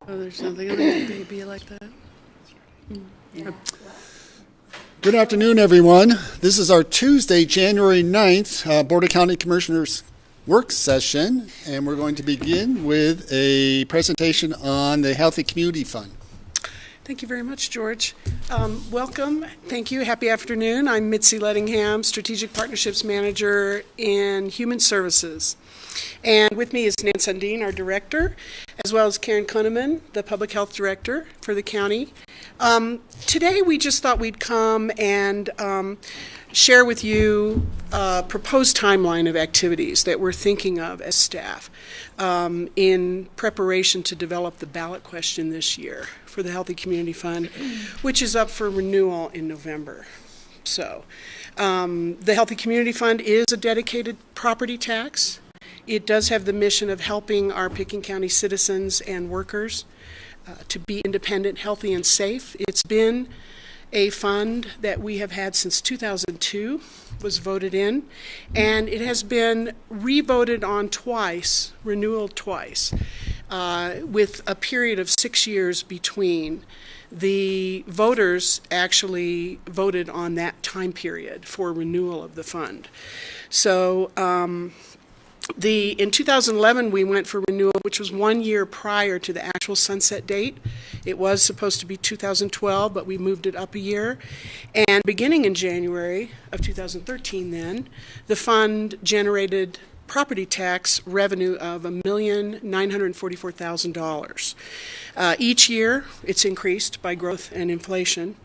Oh, there's nothing on the baby like that. Yeah. Good afternoon, everyone. This is our Tuesday, January 9th, Board of County Commissioners work session, and we're going to begin with a presentation on the Healthy Community Fund. Thank you very much, George. Welcome. Thank you. Happy afternoon. I'm Mitzi Lettingham, Strategic Partnerships Manager in Human Services. And with me is Nan Sundin, our Director, as well as Karen Koneman, the Public Health Director for the county. Today we just thought we'd come and share with you a proposed timeline of activities that we're thinking of as staff in preparation to develop the ballot question this year for the Healthy Community Fund, which is up for renewal in November. So the Healthy Community Fund is a dedicated property tax. It does have the mission of helping our Pickens County citizens and workers to be independent, healthy, and safe. It's been a fund that we have had since 2002, was voted in, and it has been re-voted on twice, renewal twice, with a period of 6 years between. The voters actually voted on that time period for renewal of the fund. So in 2011, we went for renewal, which was 1 year prior to the actual sunset date. It was supposed to be 2012, but we moved it up a year. And beginning in January of 2013 then, the fund generated property tax revenue of $1,944,000. Each year, it's increased by growth and inflation.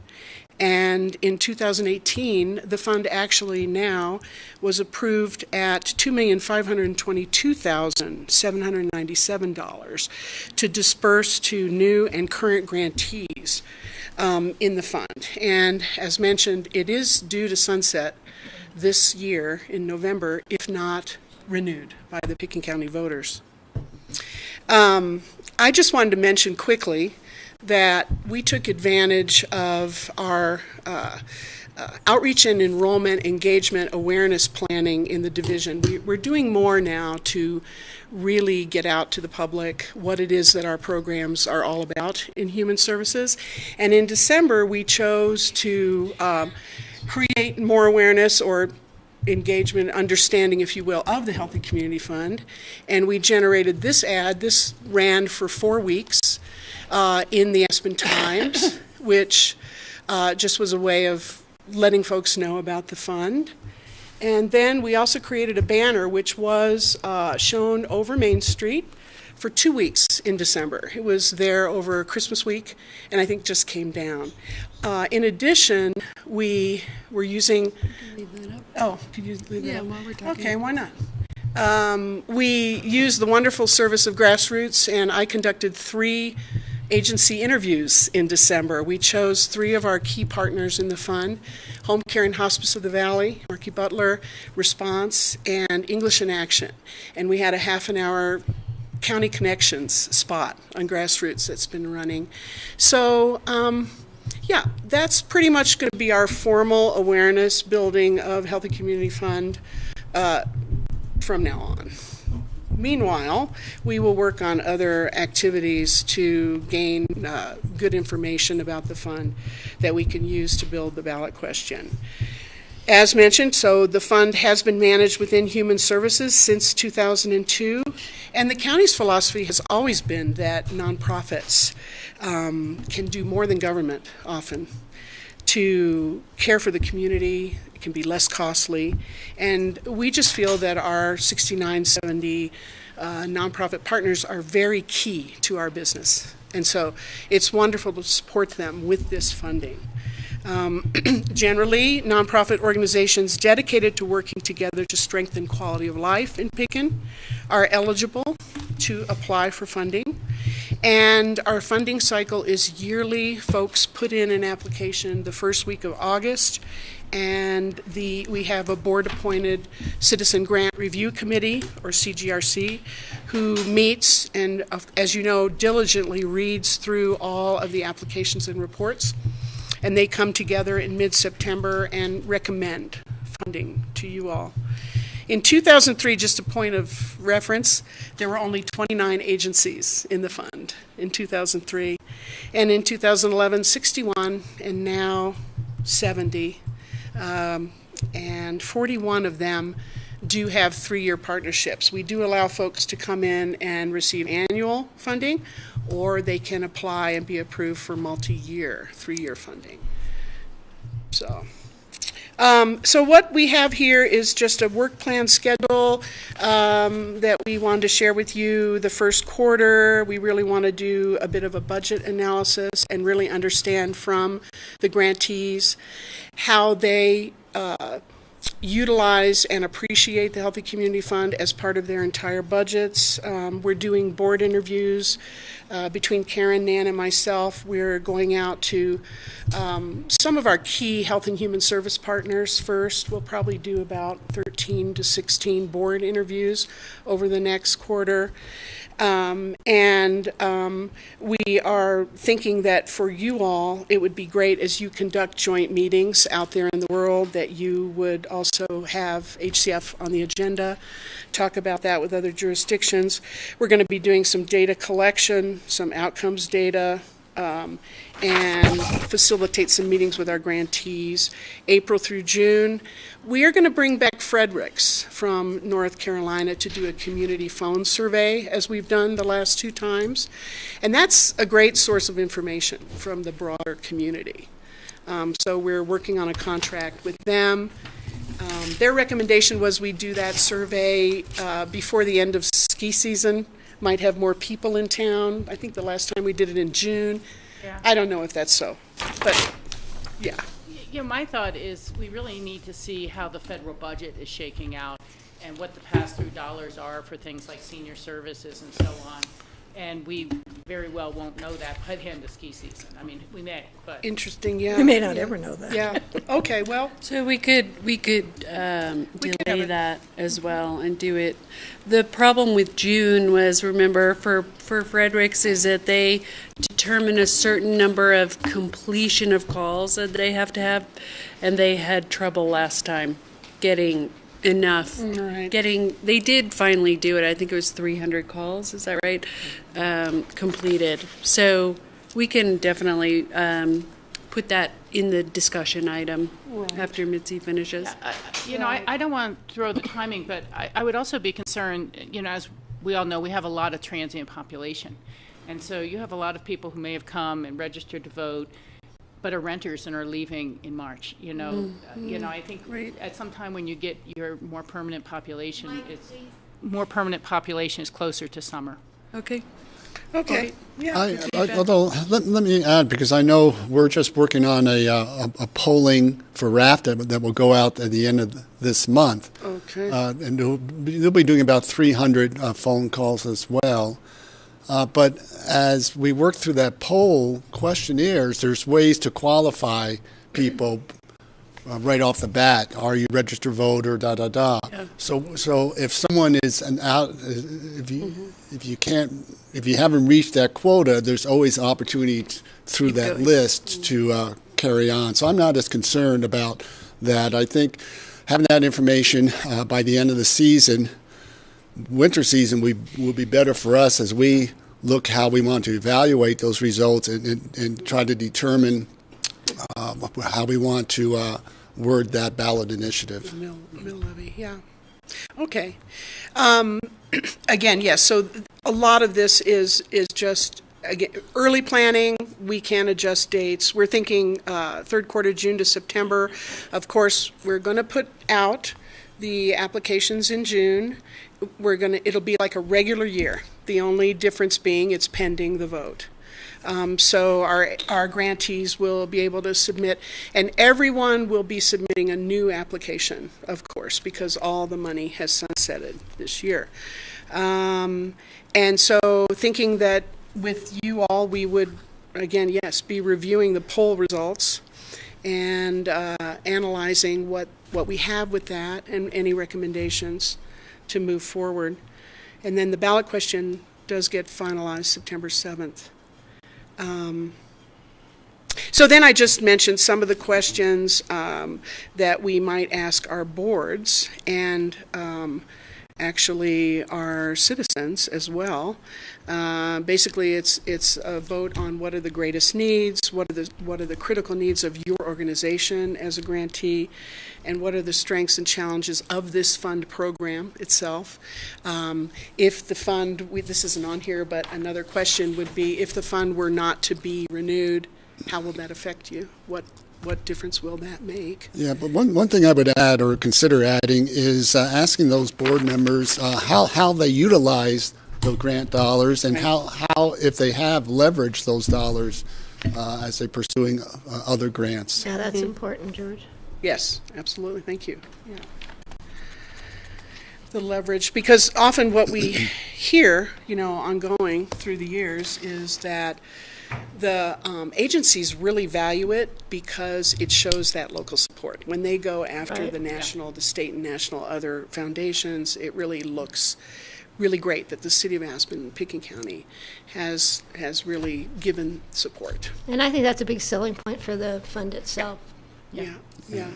And in 2018, the fund actually now was approved at $2,522,797 to disperse to new and current grantees in the fund. And as mentioned, it is due to sunset this year in November, if not renewed by the Pickens County voters. I just wanted to mention quickly that we took advantage of our outreach and enrollment, engagement, awareness planning in the division. We're doing more now to really get out to the public what it is that our programs are all about in human services. And in December, we chose to create more awareness or engagement, understanding, if you will, of the Healthy Community Fund. And we generated this ad. This ran for 4 weeks. In the Aspen Times, which just was a way of letting folks know about the fund. And then we also created a banner which was shown over Main Street for 2 weeks in December. It was there over Christmas week and I think just came down. In addition, we were using... Leave that up. Oh, could you leave that up? Yeah, while we're talking. Okay, why not? We used the wonderful service of Grassroots, and I conducted 3 agency interviews in December. We chose 3 of our key partners in the fund: Home Care and Hospice of the Valley, Marky Butler, Response, and English in Action. And we had a half-an-hour County Connections spot on Grassroots that's been running. So, yeah, that's pretty much going to be our formal awareness building of Healthy Community Fund from now on. Meanwhile, we will work on other activities to gain good information about the fund that we can use to build the ballot question. As mentioned, so the fund has been managed within Human Services since 2002, and the county's philosophy has always been that nonprofits can do more than government often to care for the community. It can be less costly, and we just feel that our 6970 nonprofit partners are very key to our business, and so it's wonderful to support them with this funding. Generally, nonprofit organizations dedicated to working together to strengthen quality of life in Pickens are eligible to apply for funding. And our funding cycle is yearly. Folks put in an application the first week of August, and we have a board-appointed Citizen Grant Review Committee, or CGRC, who meets and, as you know, diligently reads through all of the applications and reports. And they come together in mid-September and recommend funding to you all. In 2003, just a point of reference, there were only 29 agencies in the fund in 2003. And in 2011, 61, and now 70. And 41 of them do have 3-year partnerships. We do allow folks to come in and receive annual funding, or they can apply and be approved for multi-year, 3-year funding. So what we have here is just a work plan schedule that we wanted to share with you. The first quarter, we really want to do a bit of a budget analysis and really understand from the grantees how they utilize and appreciate the Healthy Community Fund as part of their entire budgets. We're doing board interviews between Karen, Nan, and myself. We're going out to some of our key health and human service partners first. We'll probably do about 13 to 16 board interviews over the next quarter. We are thinking that for you all, it would be great as you conduct joint meetings out there in the world that you would also have HCF on the agenda, talk about that with other jurisdictions. We're going to be doing some data collection, some outcomes data, and facilitate some meetings with our grantees. April through June, we are going to bring back Fredericks from North Carolina to do a community phone survey, as we've done the last 2 times. And that's a great source of information from the broader community. So we're working on a contract with them. Their recommendation was we do that survey before the end of ski season. Might have more people in town. I think the last time we did it in June. Yeah. I don't know if that's so, but yeah. Yeah, my thought is we really need to see how the federal budget is shaking out and what the pass-through dollars are for things like senior services and so on. And we very well won't know that by the end of ski season. I mean, we may, but Interesting, yeah. We may not ever know that. Yeah, okay, well, So we could delay that as well and do it. The problem with June was, remember, for Fredericks is that they determine a certain number of completion of calls that they have to have, and they had trouble last time getting enough. Right. They did finally do it. I think it was 300 calls. Is that right? Completed. So we can definitely put that in the discussion item after Mitzi finishes. I don't want to throw the timing, but I would also be concerned, as we all know, we have a lot of transient population. And so you have a lot of people who may have come and registered to vote, but are renters and are leaving in March. I think at some time when you get your more permanent population, more permanent population is closer to summer. Okay. okay, yeah. Although, let me add, because I know we're just working on a polling for RAFTA that will go out at the end of this month. Okay. And they'll be doing about 300 phone calls as well. But as we work through that poll questionnaires, there's ways to qualify people right off the bat. Are you a registered voter? Da da da. Yeah. So if someone is if you haven't reached that quota, there's always opportunity through that list to carry on. So I'm not as concerned about that. I think having that information by the end of the season. Winter season will be better for us as we look how we want to evaluate those results and try to determine how we want to word that ballot initiative. Mill levy, yeah. Okay. Again, yes, so a lot of this is just, again, early planning. We can adjust dates. We're thinking third quarter, June to September. Of course, we're going to put out the applications in June. It'll be like a regular year. The only difference being it's pending the vote. So our grantees will be able to submit, and everyone will be submitting a new application, of course, because all the money has sunsetted this year. And so thinking that with you all, we would, again, yes, be reviewing the poll results and analyzing what we have with that and any recommendations to move forward. And then the ballot question does get finalized September 7th. So then I just mentioned some of the questions that we might ask our boards and actually our citizens as well. Basically, it's a vote on what are the greatest needs, what are the critical needs of your organization as a grantee, and what are the strengths and challenges of this fund program itself. If the fund, this isn't on here, but another question would be, if the fund were not to be renewed, how will that affect you? What difference will that make? Yeah, but one thing I would add or consider adding is asking those board members how they utilize those grant dollars and how if they have leveraged those dollars as they're pursuing other grants. Yeah, that's important, George. Yes, absolutely. Thank you. Yeah. The leverage, because often what we hear, ongoing through the years is that the agencies really value it because it shows that local support. When they go after the national, the state and national other foundations, it really looks really great that the city of Aspen and Pickens County has really given support. And I think that's a big selling point for the fund itself. Yeah. Yeah,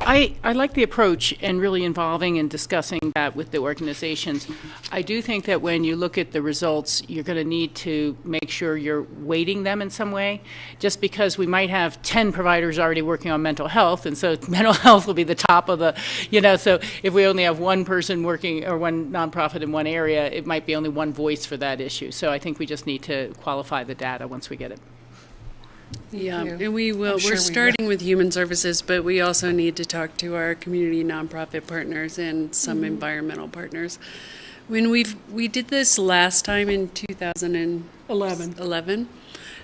I like the approach and really involving and discussing that with the organizations. I do think that when you look at the results, you're going to need to make sure you're weighting them in some way, just because we might have 10 providers already working on mental health, and so mental health will be the top of the, so if we only have one person working or one nonprofit in one area, it might be only one voice for that issue. So I think we just need to qualify the data once we get it. Yeah, and we will. We're starting with human services, but we also need to talk to our community nonprofit partners and some environmental partners. When we did this last time in 2011,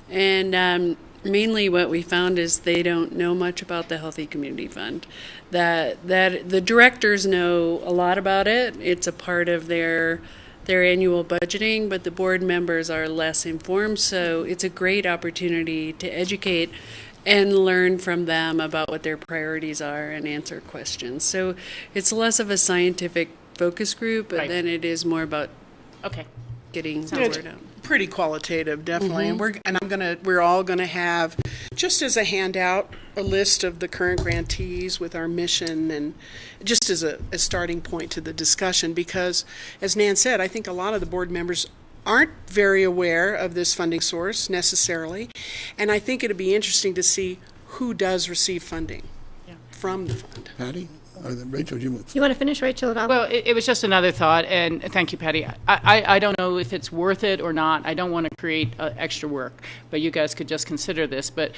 and mainly what we found is they don't know much about the Healthy Community Fund. That the directors know a lot about it. It's a part of their annual budgeting, but the board members are less informed, so it's a great opportunity to educate and learn from them about what their priorities are and answer questions. So it's less of a scientific focus group, but then it is more about getting the word out. Pretty qualitative, definitely. And we're all gonna have, just as a handout, a list of the current grantees with our mission, and just as a starting point to the discussion, because as Nan said, I think a lot of the board members aren't very aware of this funding source necessarily, and I think it'd be interesting to see who does receive funding from the fund. Patty? Or Rachel, you want to finish, Rachel? Well, it was just another thought, and thank you, Patty. I don't know if it's worth it or not. I don't want to create extra work, but you guys could just consider this. But,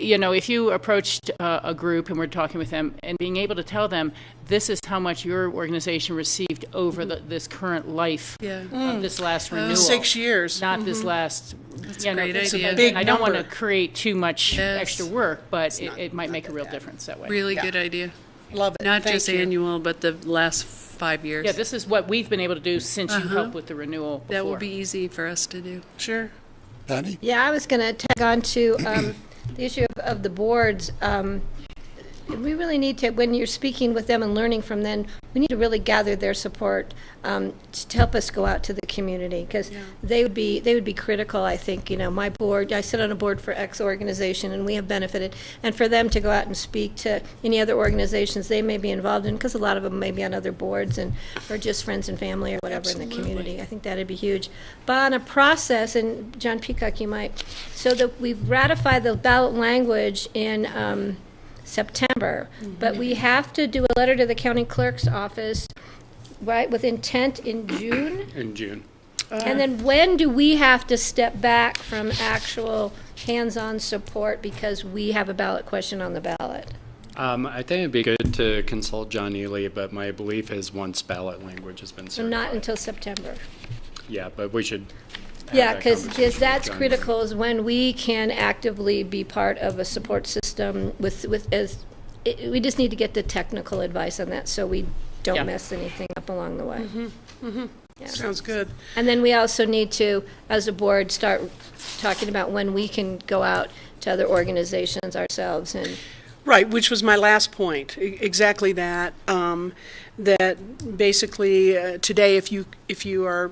if you approached a group and we're talking with them and being able to tell them this is how much your organization received over this current life of this last renewal. 6 years. Not this last, That's a great idea. Big I don't want number. to create too much extra work, but it might make a real difference that way. Really good idea. Love it. Not Thank just you. annual, but the last 5 years. Yeah, this is what we've been able to do since you helped with the renewal before. That will be easy for us to do. Sure. Patty? Yeah, I was going to tag on to the issue of the boards. We really need to, when you're speaking with them and learning from them, we need to really gather their support to help us go out to the community, because they would be critical. I think, my board, I sit on a board for X organization and we have benefited, and for them to go out and speak to any other organizations they may be involved in, because a lot of them may be on other boards or just friends and family or whatever in the community. I think that'd be huge. But on a process, and John Peacock, you might, so that we've ratified the ballot language in September, but we have to do a letter to the county clerk's office, right, with intent in June? In June. And then when do we have to step back from actual hands-on support because we have a ballot question on the ballot? I think it'd be good to consult John Ely, but my belief is once ballot language has been So certified. not until September. Yeah, but we should have Yeah, that because conversation that's with John. critical, is when we can actively be part of a support system we just need to get the technical advice on that so we don't mess anything up along the way. Yeah. Sounds good. And then we also need to, as a board, start talking about when we can go out to other organizations ourselves. And Right, which was my last point. Exactly that. That basically today, if you are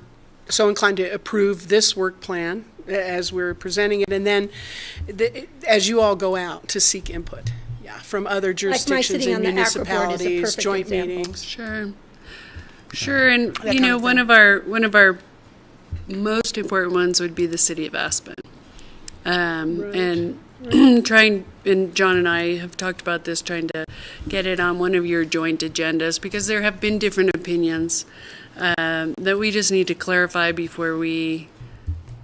so inclined to approve this work plan, as we're presenting it, and then as you all go out to seek input, from other jurisdictions and municipalities, joint meetings. Sure, and you know, one of our most important ones would be the city of Aspen, and trying, and John and I have talked about this, trying to get it on one of your joint agendas, because there have been different opinions that we just need to clarify before we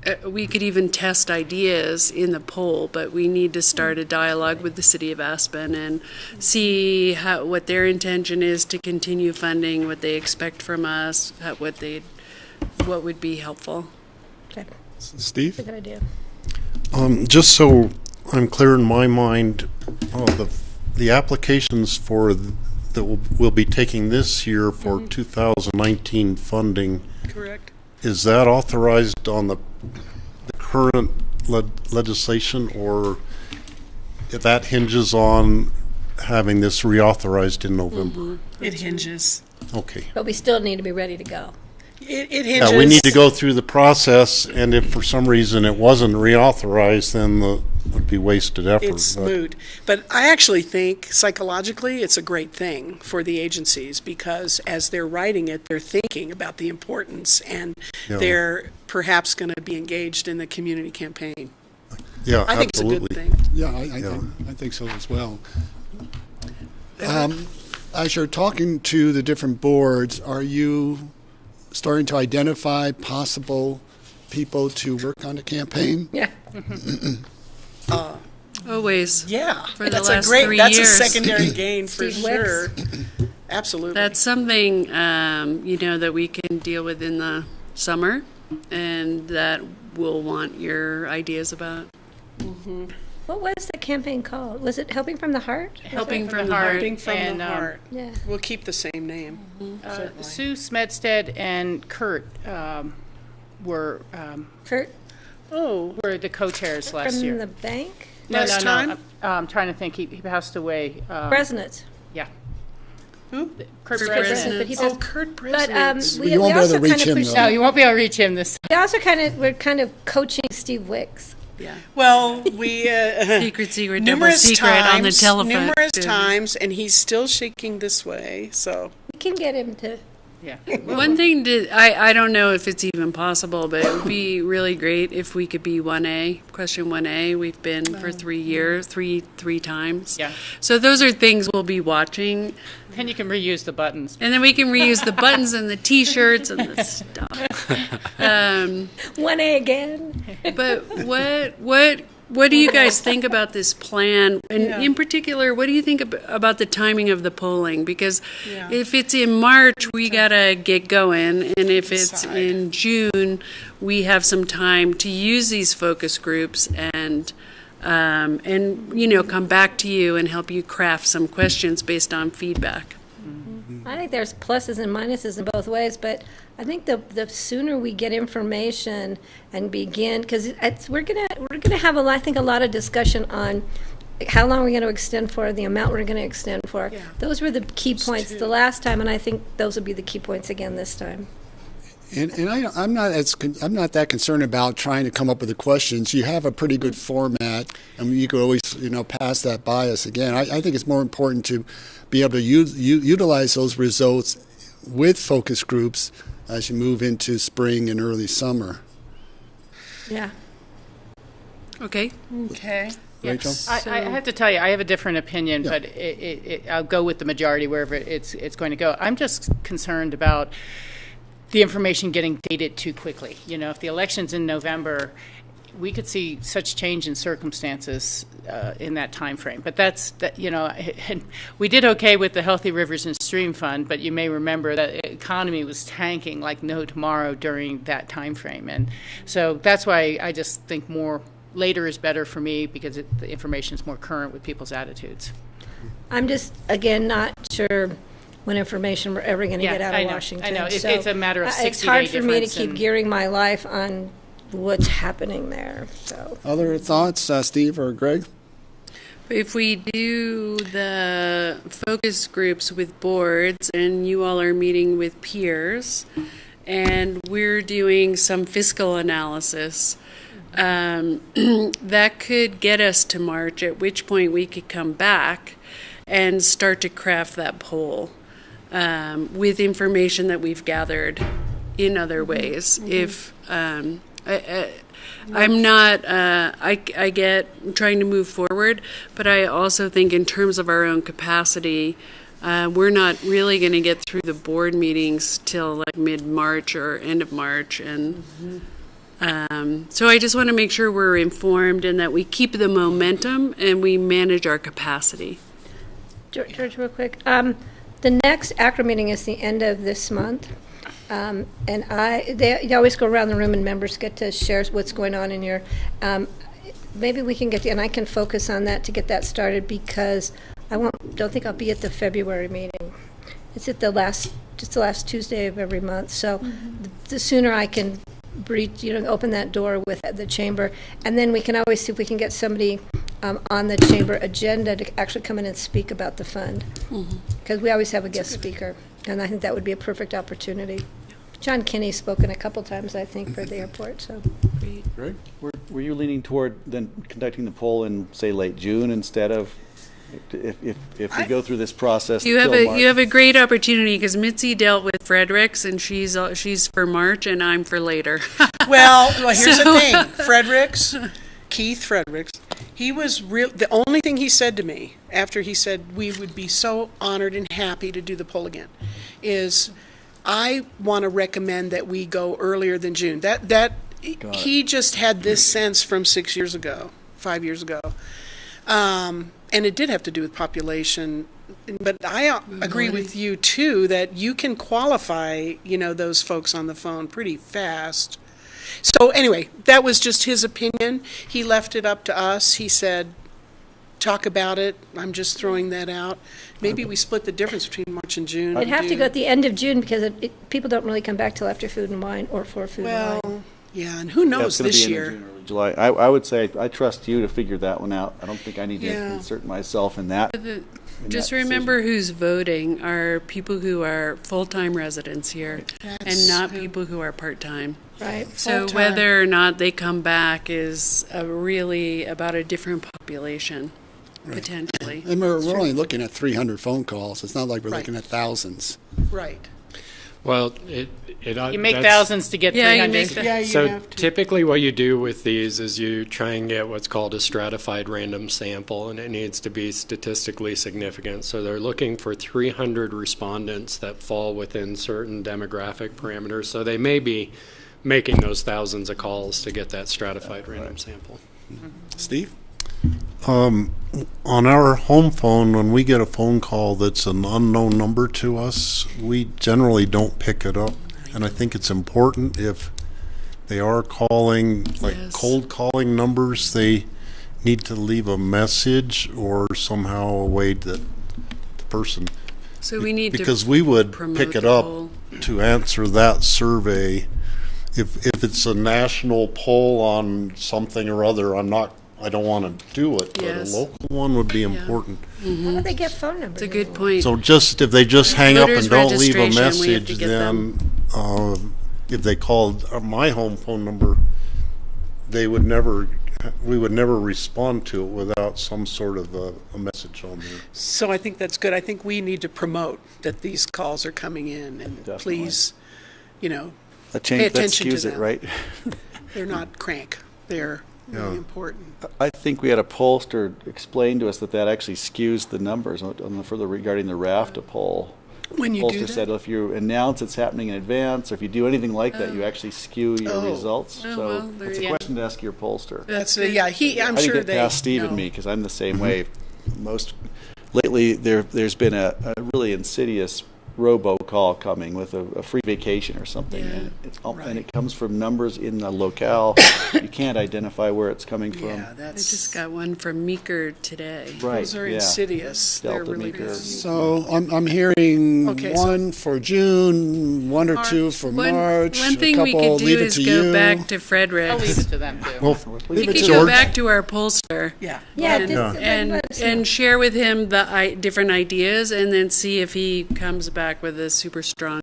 could even test ideas in the poll, but we need to start a dialogue with the city of Aspen and see what their intention is to continue funding, what they expect from us, what would be helpful. Okay. Steve? That's a good idea. Just so I'm clear in my mind, the applications that we'll be taking this year for 2019 funding. Correct. Is that authorized on the current legislation, or if that hinges on having this reauthorized in November? It hinges. Okay. But we still need to be ready to go. It hinges. Yeah, we need to go through the process, and if for some reason it wasn't reauthorized, then it would be wasted effort. It's moot. But I actually think psychologically it's a great thing for the agencies, because as they're writing it, they're thinking about the importance, and they're perhaps going to be engaged in the community campaign. Yeah, I think absolutely. it's a good thing. Yeah, I think so as well. As you're talking to the different boards, are you starting to identify possible people to work on the campaign? Yeah. Always. Yeah, For the that's last a great. 3 That's years. a secondary gain for Steve Wicks. sure. Absolutely. That's something, that we can deal with in the summer, and that we'll want your ideas about. What was the campaign called? Was it Helping from the Heart? Helping from the Heart. Helping from And, the heart. Yeah. We'll keep the same name. Certainly. Sue Smedstead and Kurt were Kurt were the co-chairs last from year. the bank? Last time? I'm trying to think. He passed away. Presidents. Yeah. Who? Kurt Kurt President. But he Oh, does, Kurt but President. We won't be able to reach him, No, you won't be able to reach him this. We also we're kind of coaching Steve Wicks. Yeah. Well, we Secret, double numerous secret times, on the telephone. numerous times, and he's still shaking this way. So We can get him to. Yeah. One thing I don't know if it's even possible, but it would be really great if we could be 1A, question 1A. We've been for 3 years, three times. Yeah. So those are things we'll be watching. And you can reuse the buttons. And then we can reuse the buttons and the T-shirts and the stuff. 1A again. But what do you guys think about this plan? And in particular, what do you think about the timing of the polling? Because if it's in March, we gotta get going, and if it's in June, we have some time to use these focus groups and come back to you and help you craft some questions based on feedback. I think there's pluses and minuses in both ways, but I think the sooner we get information and begin, because we're gonna have a lot of discussion on how long we're going to extend for, the amount we're going to extend for. Yeah. Those were the key points the last time, and I think those will be the key points again this time. And I'm not that concerned about trying to come up with the questions. You have a pretty good format, and you could always pass that by us again. I think it's more important to be able to utilize those results with focus groups as you move into spring and early summer. Yeah. Okay. okay. Rachel? I have to tell you, I have a different opinion, but I'll go with the majority wherever it's going to go. I'm just concerned about the information getting dated too quickly. If the election's in November, we could see such change in circumstances in that time frame. But we did okay with the Healthy Rivers and Stream Fund, but you may remember that the economy was tanking like no tomorrow during that time frame. And so that's why I just think more later is better for me, because the information is more current with people's attitudes. I'm just, again, not sure when information we're ever going to get out of Washington. I know. So It's a matter of 60-day it's hard for me to difference keep gearing my life on what's happening there. So Other thoughts, Steve or Greg? If we do the focus groups with boards and you all are meeting with peers and we're doing some fiscal analysis, that could get us to March, at which point we could come back and start to craft that poll with information that we've gathered in other ways. If I'm not, I get trying to move forward, but I also think in terms of our own capacity, we're not really going to get through the board meetings till like mid-March or end of March. And so I just want to make sure we're informed and that we keep the momentum and we manage our capacity. George, real quick. The next ACRA meeting is the end of this month. And they always go around the room and members get to share what's going on in your, maybe we can get, and I can focus on that to get that started, because I don't think I'll be at the February meeting. It's at the last Tuesday of every month. So the sooner I can open that door with the chamber, and then we can always see if we can get somebody on the chamber agenda to actually come in and speak about the fund, because we always have a guest speaker, and I think that would be a perfect opportunity. John Kinney's spoken a couple times, I think, for the airport. So, Great. Were you leaning toward then conducting the poll in, say, late June instead of if we go through this process? You have a great opportunity, because Mitzi dealt with Fredericks, and she's for March, and I'm for later. Well, here's the thing. Keith Fredericks, he was the only thing he said to me after he said we would be so honored and happy to do the poll again is, I want to recommend that we go earlier than June. He just had this sense from 5 years ago. And it did have to do with population. But I agree with you, too, that you can qualify, those folks on the phone pretty fast. So anyway, that was just his opinion. He left it up to us. He said, talk about it. I'm just throwing that out. Maybe we split the difference between March and June. it'd have to go at the end of June, because people don't really come back till after Food and Wine or for Food and Wine. Yeah, and who knows this year? June, early July. I would say I trust you to figure that one out. I don't think I need to insert myself in that. Just remember who's voting are people who are full-time residents here, and not people who are part-time. Right. So Full-time. whether or not they come back is really about a different population, potentially. And we're only looking at 300 phone calls. It's not like we're Right. looking at thousands. Right. Well, You make thousands to get 300. Yeah, you So have to. typically what you do with these is you try and get what's called a stratified random sample, and it needs to be statistically significant. So they're looking for 300 respondents that fall within certain demographic parameters. So they may be making those thousands of calls to get that stratified random sample. Steve? On our home phone, when we get a phone call that's an unknown number to us, we generally don't pick it up. And I think it's important, if they are calling, like cold calling numbers, they need to leave a message or somehow a way that the person, So we need because to we would promote pick it the up poll. to answer that survey. If it's a national poll on something or other, I don't want to do it, but Yes. a local one would be important. How do they get phone numbers? It's a good point. So if they just hang up Voters and don't leave a registration, we have to message, get then if they called my home phone number, we would never respond to it without some sort of a message on there. So I think that's good. I think we need to promote that these calls are coming in, and Definitely. please, That pay that attention to skews it, them. right? They're not crank. They're really important. I think we had a pollster explain to us that actually skews the numbers regarding the RAFTA poll. When you do Pollster said that, if you announce it's happening in advance, or if you do anything like that, you actually skew your results. Oh, So well, there it's a you- question to ask your pollster. that's good. I'm I didn't sure get they past Steve know. and me, because I'm the same way. Lately there's been a really insidious robocall coming with a free vacation or something, and it comes from numbers in the locale. You can't identify where it's coming from. Yeah, I that's just got one from Meeker today. Right. those are yeah. insidious. They're Delta really Meeker. good. So I'm hearing Okay, so- one for June, one or two for March. One thing a we couple, could do leave it is to go you. back to I'll Fredericks. leave it to them, too. Well, We leave it could to go George. back to our pollster. Yeah. Yeah, Yeah. And share with him the different ideas, and then see if he comes back back with a super strong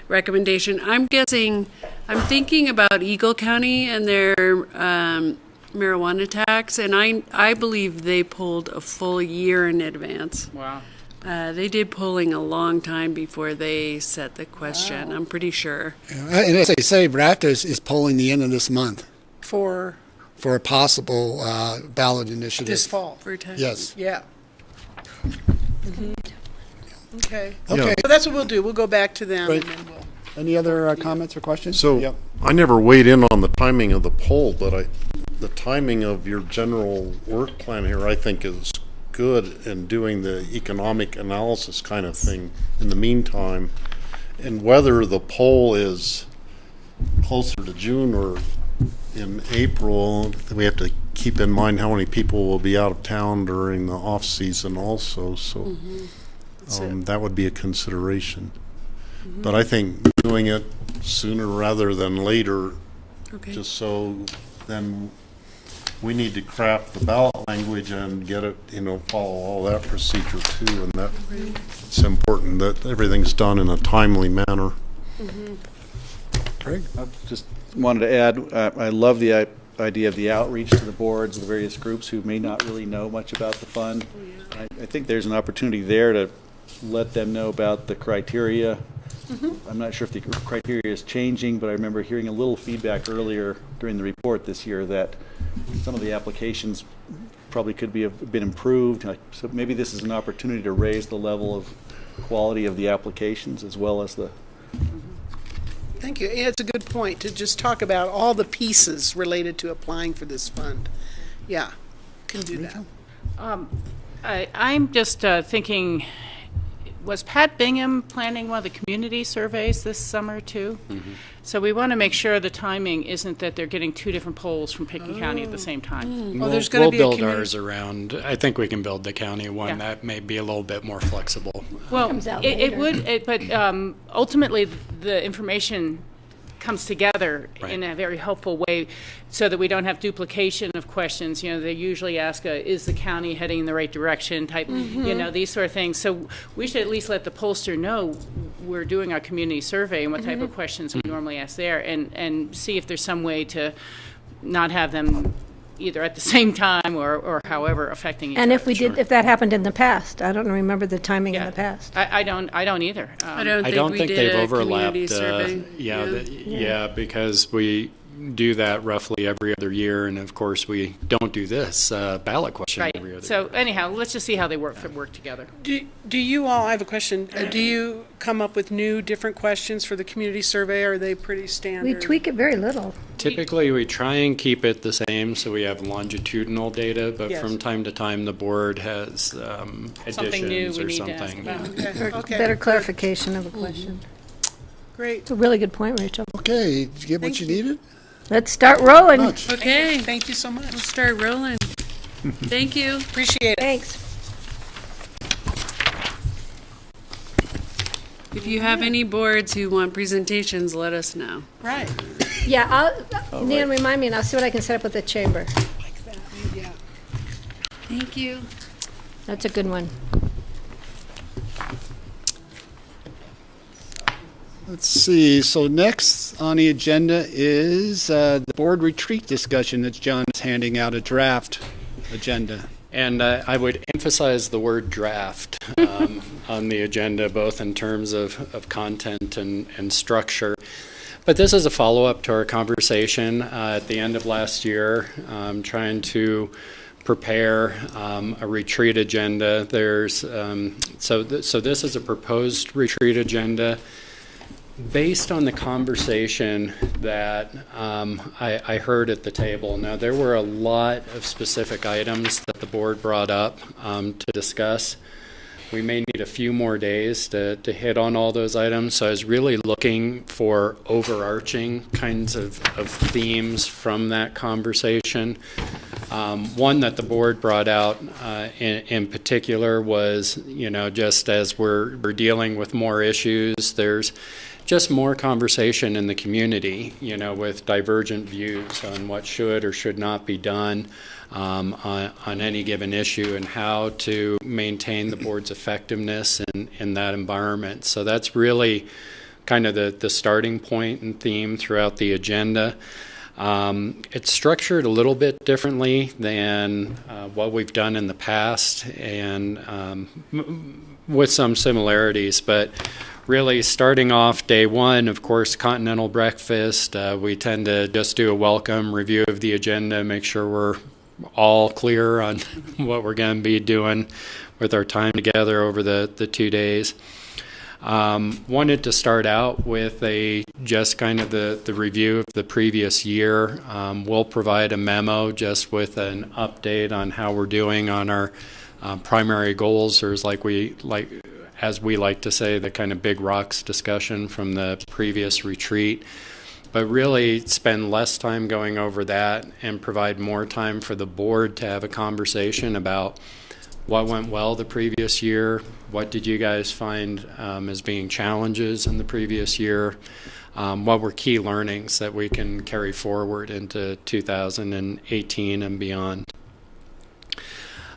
recommendation. I'm thinking about Eagle County and their marijuana tax, and I believe they pulled a full year in advance. Wow. They did polling a long time before they set the question, I'm pretty sure. And as I say, RAFTA is polling the end of this month For a possible ballot initiative. this fall. Yes. Yeah. Okay. Okay. So that's what we'll do. We'll go back to them Right. and then we'll. Any other comments or questions? So Yep. I never weighed in on the timing of the poll, but the timing of your general work plan here, I think, is good in doing the economic analysis kind of thing in the meantime. And whether the poll is closer to June or in April, we have to keep in mind how many people will be out of town during the off season also. So that would be a consideration. But I think doing it sooner rather than later, just so then we need to craft the ballot language and get it, follow all that procedure too. And that it's important that everything's done in a timely manner. Craig? I just wanted to add, I love the idea of the outreach to the boards, the various groups who may not really know much about the fund. I think there's an opportunity there to let them know about the criteria. I'm not sure if the criteria is changing, but I remember hearing a little feedback earlier during the report this year that some of the applications probably could have been improved. So maybe this is an opportunity to raise the level of quality of the applications as well as the... Thank you. Yeah, it's a good point to just talk about all the pieces related to applying for this fund. Yeah, can do that. I'm just thinking, was Pat Bingham planning one of the community surveys this summer too? So we want to make sure the timing isn't that they're getting two different polls from Pickett County at the same time. There's going to be a build ours around. I think we can build the county one that may be a little bit more flexible. Well, Comes out it later. would, but ultimately the information comes together in a very helpful way so that we don't have duplication of questions. They usually ask, is the county heading in the right direction type, these sort of things. So we should at least let the pollster know we're doing our community survey and what type of questions we normally ask there and see if there's some way to not have them either at the same time or however affecting each And other. if that happened in the past, I don't remember the timing in the past. I don't either. I don't I think don't we think did they've a overlapped. community survey. Because we do that roughly every other year, and of course we don't do this ballot question every other year. So anyhow, let's just see how they work together. Do you all, I have a question, do you come up with new different questions for the community survey, or are they pretty standard? We tweak it very little. Typically, we try and keep it the same, so we have longitudinal data, but Yes. from time to time, the board has Something new additions we or need to ask something. about. Okay. Better clarification of a question. Great. It's a really good point, Rachel. Okay, did you get what you needed? Let's start rolling. Much. Okay, Thank you so much. let's start rolling. Thank you. Appreciate it. Thanks. If you have any boards who want presentations, let us know. Right. Yeah, Nan, remind me, and I'll see what I can set up with the chamber. Like that. Yeah. Thank you. That's a good one. Let's see. So next on the agenda is the board retreat discussion that John is handing out a draft agenda. And I would emphasize the word draft on the agenda, both in terms of content and structure. But this is a follow-up to our conversation at the end of last year, trying to prepare a retreat agenda. So this is a proposed retreat agenda based on the conversation that I heard at the table. Now, there were a lot of specific items that the board brought up to discuss. We may need a few more days to hit on all those items. So I was really looking for overarching kinds of themes from that conversation. One that the board brought out in particular was, just as we're dealing with more issues, there's just more conversation in the community, with divergent views on what should or should not be done on any given issue and how to maintain the board's effectiveness in that environment. So that's really kind of the starting point and theme throughout the agenda. It's structured a little bit differently than what we've done in the past, and with some similarities, but really starting off day one, of course, continental breakfast. We tend to just do a welcome review of the agenda, make sure we're all clear on what we're going to be doing with our time together over the 2 days. Wanted to start out with just kind of the review of the previous year. We'll provide a memo just with an update on how we're doing on our primary goals, or as we like to say, the kind of big rocks discussion from the previous retreat. But really spend less time going over that and provide more time for the board to have a conversation about what went well the previous year, what did you guys find as being challenges in the previous year, what were key learnings that we can carry forward into 2018 and beyond.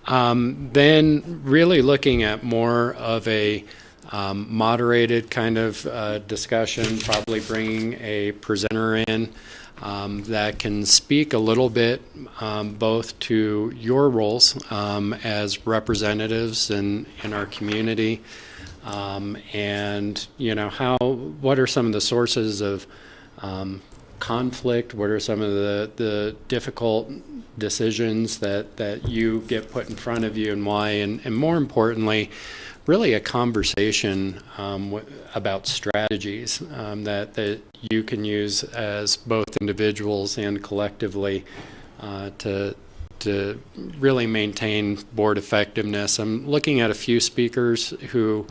Then really looking at more of a moderated kind of discussion, probably bringing a presenter in that can speak a little bit both to your roles as representatives in our community, and what are some of the sources of conflict, what are some of the difficult decisions that you get put in front of you and why, and more importantly, really a conversation about strategies that you can use as both individuals and collectively to really maintain board effectiveness. I'm looking at a few speakers who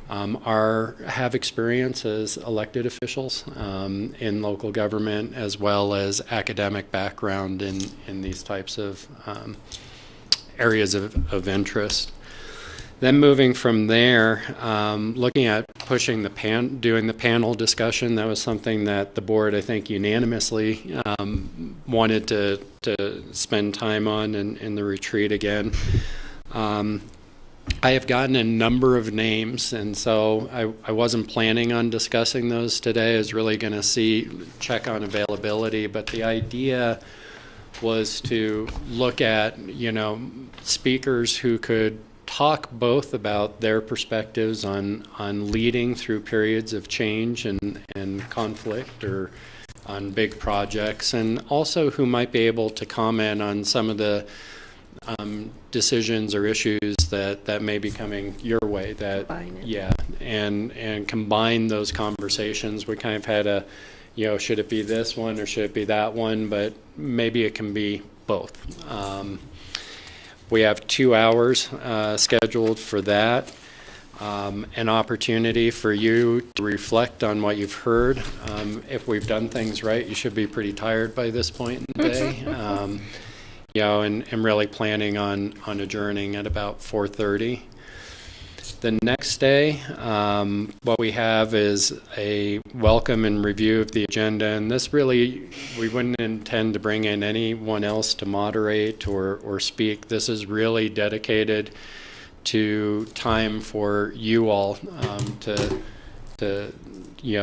have experience as elected officials in local government, as well as academic background in these types of areas of interest. Then moving from there, looking at pushing doing the panel discussion. That was something that the board, I think, unanimously wanted to spend time on in the retreat again. I have gotten a number of names, and so I wasn't planning on discussing those today. I was really going to check on availability, but the idea was to look at, speakers who could talk both about their perspectives on leading through periods of change and conflict, or on big projects, and also who might be able to comment on some of the decisions or issues that may be coming your way. And combine those conversations. We kind of had should it be this one or should it be that one, but maybe it can be both. We have 2 hours scheduled for that. An opportunity for you to reflect on what you've heard. If we've done things right, you should be pretty tired by this point in the day. And really planning on adjourning at about 4:30. The next day, what we have is a welcome and review of the agenda, and this really, we wouldn't intend to bring in anyone else to moderate or speak. This is really dedicated to time for you all to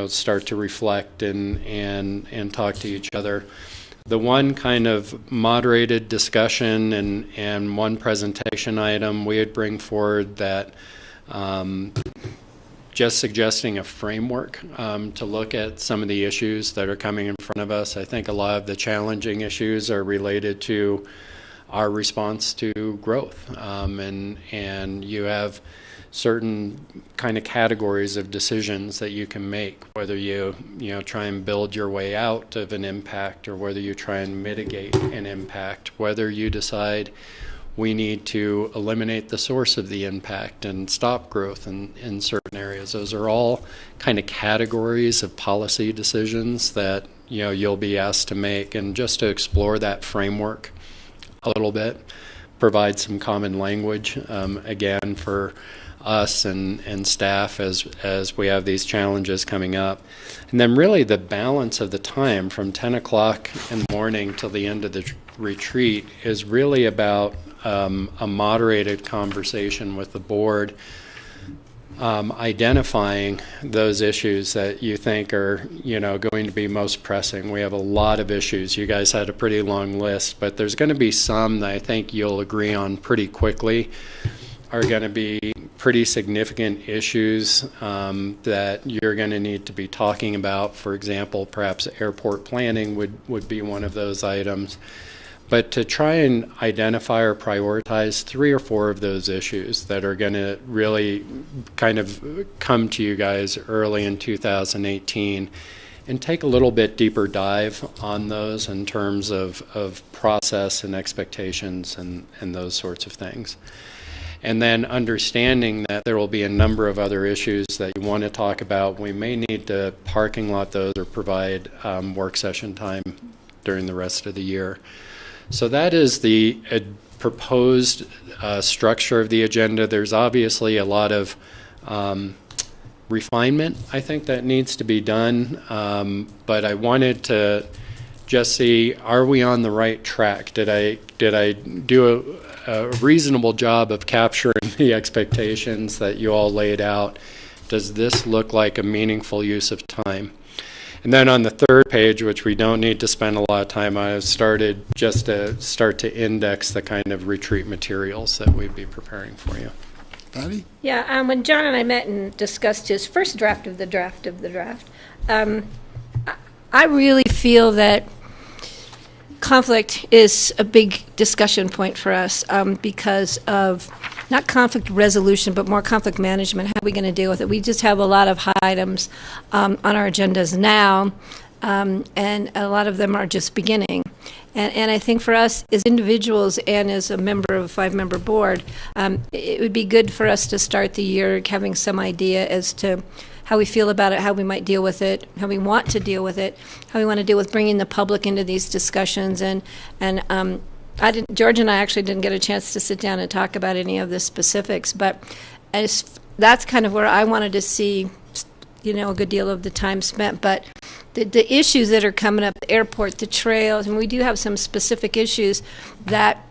start to reflect and talk to each other. The one kind of moderated discussion and one presentation item we would bring forward that just suggesting a framework to look at some of the issues that are coming in front of us. I think a lot of the challenging issues are related to our response to growth, and you have certain kind of categories of decisions that you can make, whether you try and build your way out of an impact, or whether you try and mitigate an impact, whether you decide we need to eliminate the source of the impact and stop growth in certain areas. Those are all kind of categories of policy decisions that you'll be asked to make, and just to explore that framework a little bit, provide some common language again for us and staff as we have these challenges coming up. And then really the balance of the time from 10 o'clock in the morning till the end of the retreat is really about a moderated conversation with the board, identifying those issues that you think are, going to be most pressing. We have a lot of issues. You guys had a pretty long list, but there's going to be some that I think you'll agree on pretty quickly are going to be pretty significant issues that you're going to need to be talking about. For example, perhaps airport planning would be one of those items. But to try and identify or prioritize 3 or 4 of those issues that are going to really kind of come to you guys early in 2018 and take a little bit deeper dive on those in terms of process and expectations and those sorts of things. And then understanding that there will be a number of other issues that you want to talk about. We may need to parking lot those or provide work session time during the rest of the year. So that is the proposed structure of the agenda. There's obviously a lot of refinement, I think, that needs to be done. But I wanted to just see, are we on the right track? Did I do a reasonable job of capturing the expectations that you all laid out? Does this look like a meaningful use of time? And then on the third page, which we don't need to spend a lot of time on, I've started just to start to index the kind of retreat materials that we'd be preparing for you. Patty? Yeah, when John and I met and discussed his first draft of the draft, I really feel that conflict is a big discussion point for us because of not conflict resolution, but more conflict management. How are we going to deal with it? We just have a lot of high items on our agendas now, and a lot of them are just beginning. And I think for us as individuals and as a member of a 5-member board, it would be good for us to start the year having some idea as to how we feel about it, how we might deal with it, how we want to deal with it, how we want to deal with bringing the public into these discussions. And George and I actually didn't get a chance to sit down and talk about any of the specifics, but that's kind of where I wanted to see, a good deal of the time spent. But the issues that are coming up, the airport, the trails, and we do have some specific issues that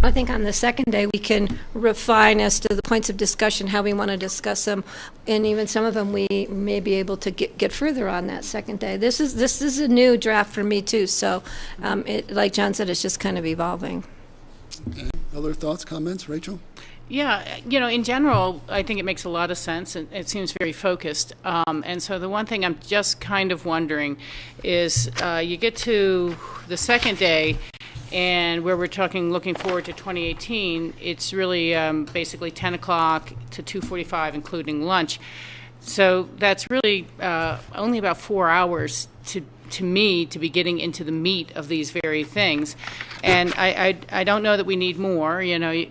I think on the second day we can refine as to the points of discussion, how we want to discuss them, and even some of them we may be able to get further on that second day. This is a new draft for me too, so like John said, it's just kind of evolving. Okay. Other thoughts, comments, Rachel? Yeah, in general, I think it makes a lot of sense, and it seems very focused. And so the one thing I'm just kind of wondering is you get to the second day, and where we're looking forward to 2018, it's really basically 10 o'clock to 2:45, including lunch. So that's really only about 4 hours to me to be getting into the meat of these very things. And I don't know that we need more,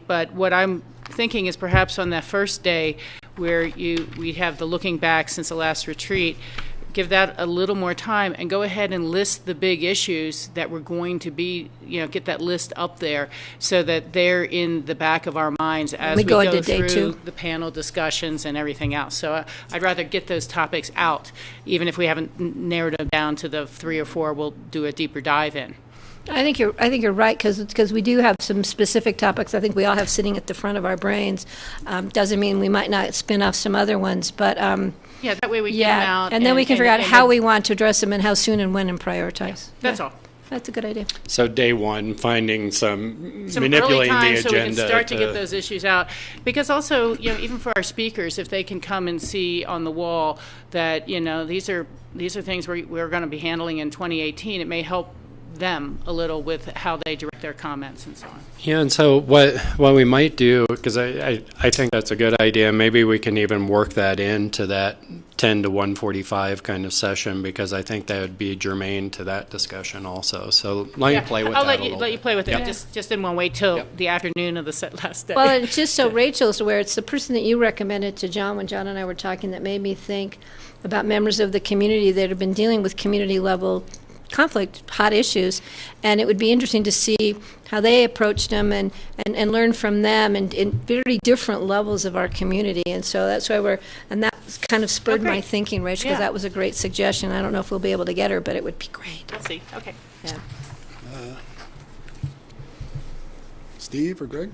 but what I'm thinking is perhaps on that first day where we have the looking back since the last retreat, give that a little more time and go ahead and list the big issues that we're going to be, get that list up there so that they're in the back of our minds as we go through the panel discussions and everything else. So I'd rather get those topics out, even if we haven't narrowed them down to the 3 or 4 we'll do a deeper dive in. I think you're right because we do have some specific topics I think we all have sitting at the front of our brains. Doesn't mean we might not spin off some other ones, but yeah, that way we get them out. And then we can figure out how we want to address them and how soon and when and prioritize. That's all. That's a good idea. So day one, finding some early manipulating time the agenda. So we can start to get those issues out. Because also, even for our speakers, if they can come and see on the wall that, these are things we're going to be handling in 2018, it may help them a little with how they direct their comments and so on. Yeah, and so what we might do, because I think that's a good idea, maybe we can even work that into that 10 to 1:45 kind of session, because I think that would be germane to that discussion also. So let you play with that I'll let you play with it. Yep. Just didn't want to wait till the afternoon of the last day. Well, and just so Rachel's aware, it's the person that you recommended to John when John and I were talking that made me think about members of the community that have been dealing with community level conflict, hot issues, and it would be interesting to see how they approached them and learn from them and in very different levels of our community. And so that's why and that kind of spurred my thinking, Rach, because that was a great suggestion. I don't know if we'll be able to get her, but it would be great. We'll see. Okay. Yeah. Steve or Greg?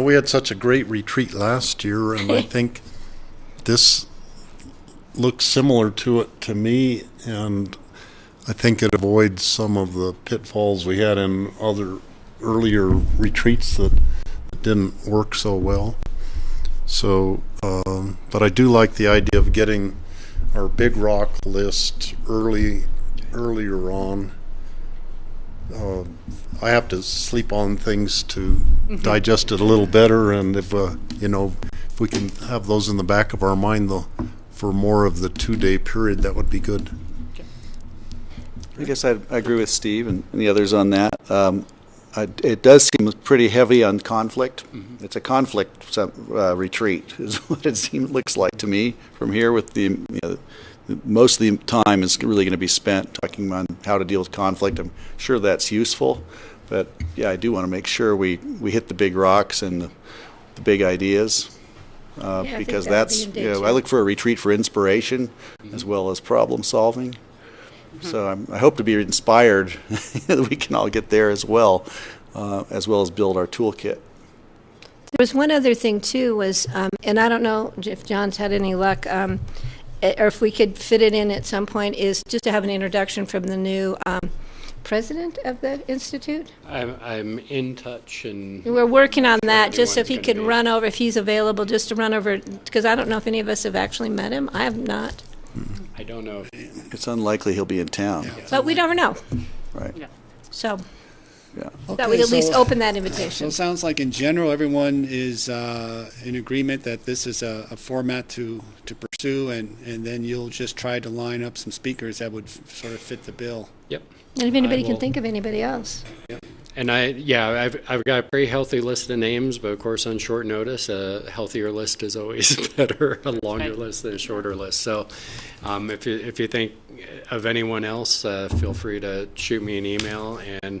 We had such a great retreat last year, and I think this looks similar to it to me, and I think it avoids some of the pitfalls we had in other earlier retreats that didn't work so well. So, but I do like the idea of getting our big rock list earlier on. I have to sleep on things to digest it a little better, and if we can have those in the back of our mind for more of the 2-day period, that would be good. I guess I agree with Steve and the others on that. It does seem pretty heavy on conflict. It's a conflict retreat, is what it looks like to me from here. With most of the time is really going to be spent talking on how to deal with conflict. I'm sure that's useful, but yeah, I do want to make sure we hit the big rocks and the big ideas, because that's I look for a retreat for inspiration as well as problem solving. So I hope to be inspired that we can all get there as well as build our toolkit. There was one other thing too, was, and I don't know if John's had any luck, or if we could fit it in at some point, is just to have an introduction from the new president of the institute. I'm in touch, and we're working on that. Just so if he could be. run over, if he's available, just to run over, because I don't know if any of us have actually met him. I have not. I don't know. It's unlikely he'll be in town. But we never know. Right. Yeah. So Yeah. that would at least open that So invitation. it sounds like in general, everyone is in agreement that this is a format to pursue, and then you'll just try to line up some speakers that would sort of fit the bill. Yep. And if anybody I can will. think of anybody else. And I've got a pretty healthy list of names, but of course on short notice, a healthier list is always better, a longer Right. list than a shorter list. So if you think of anyone else, feel free to shoot me an email, and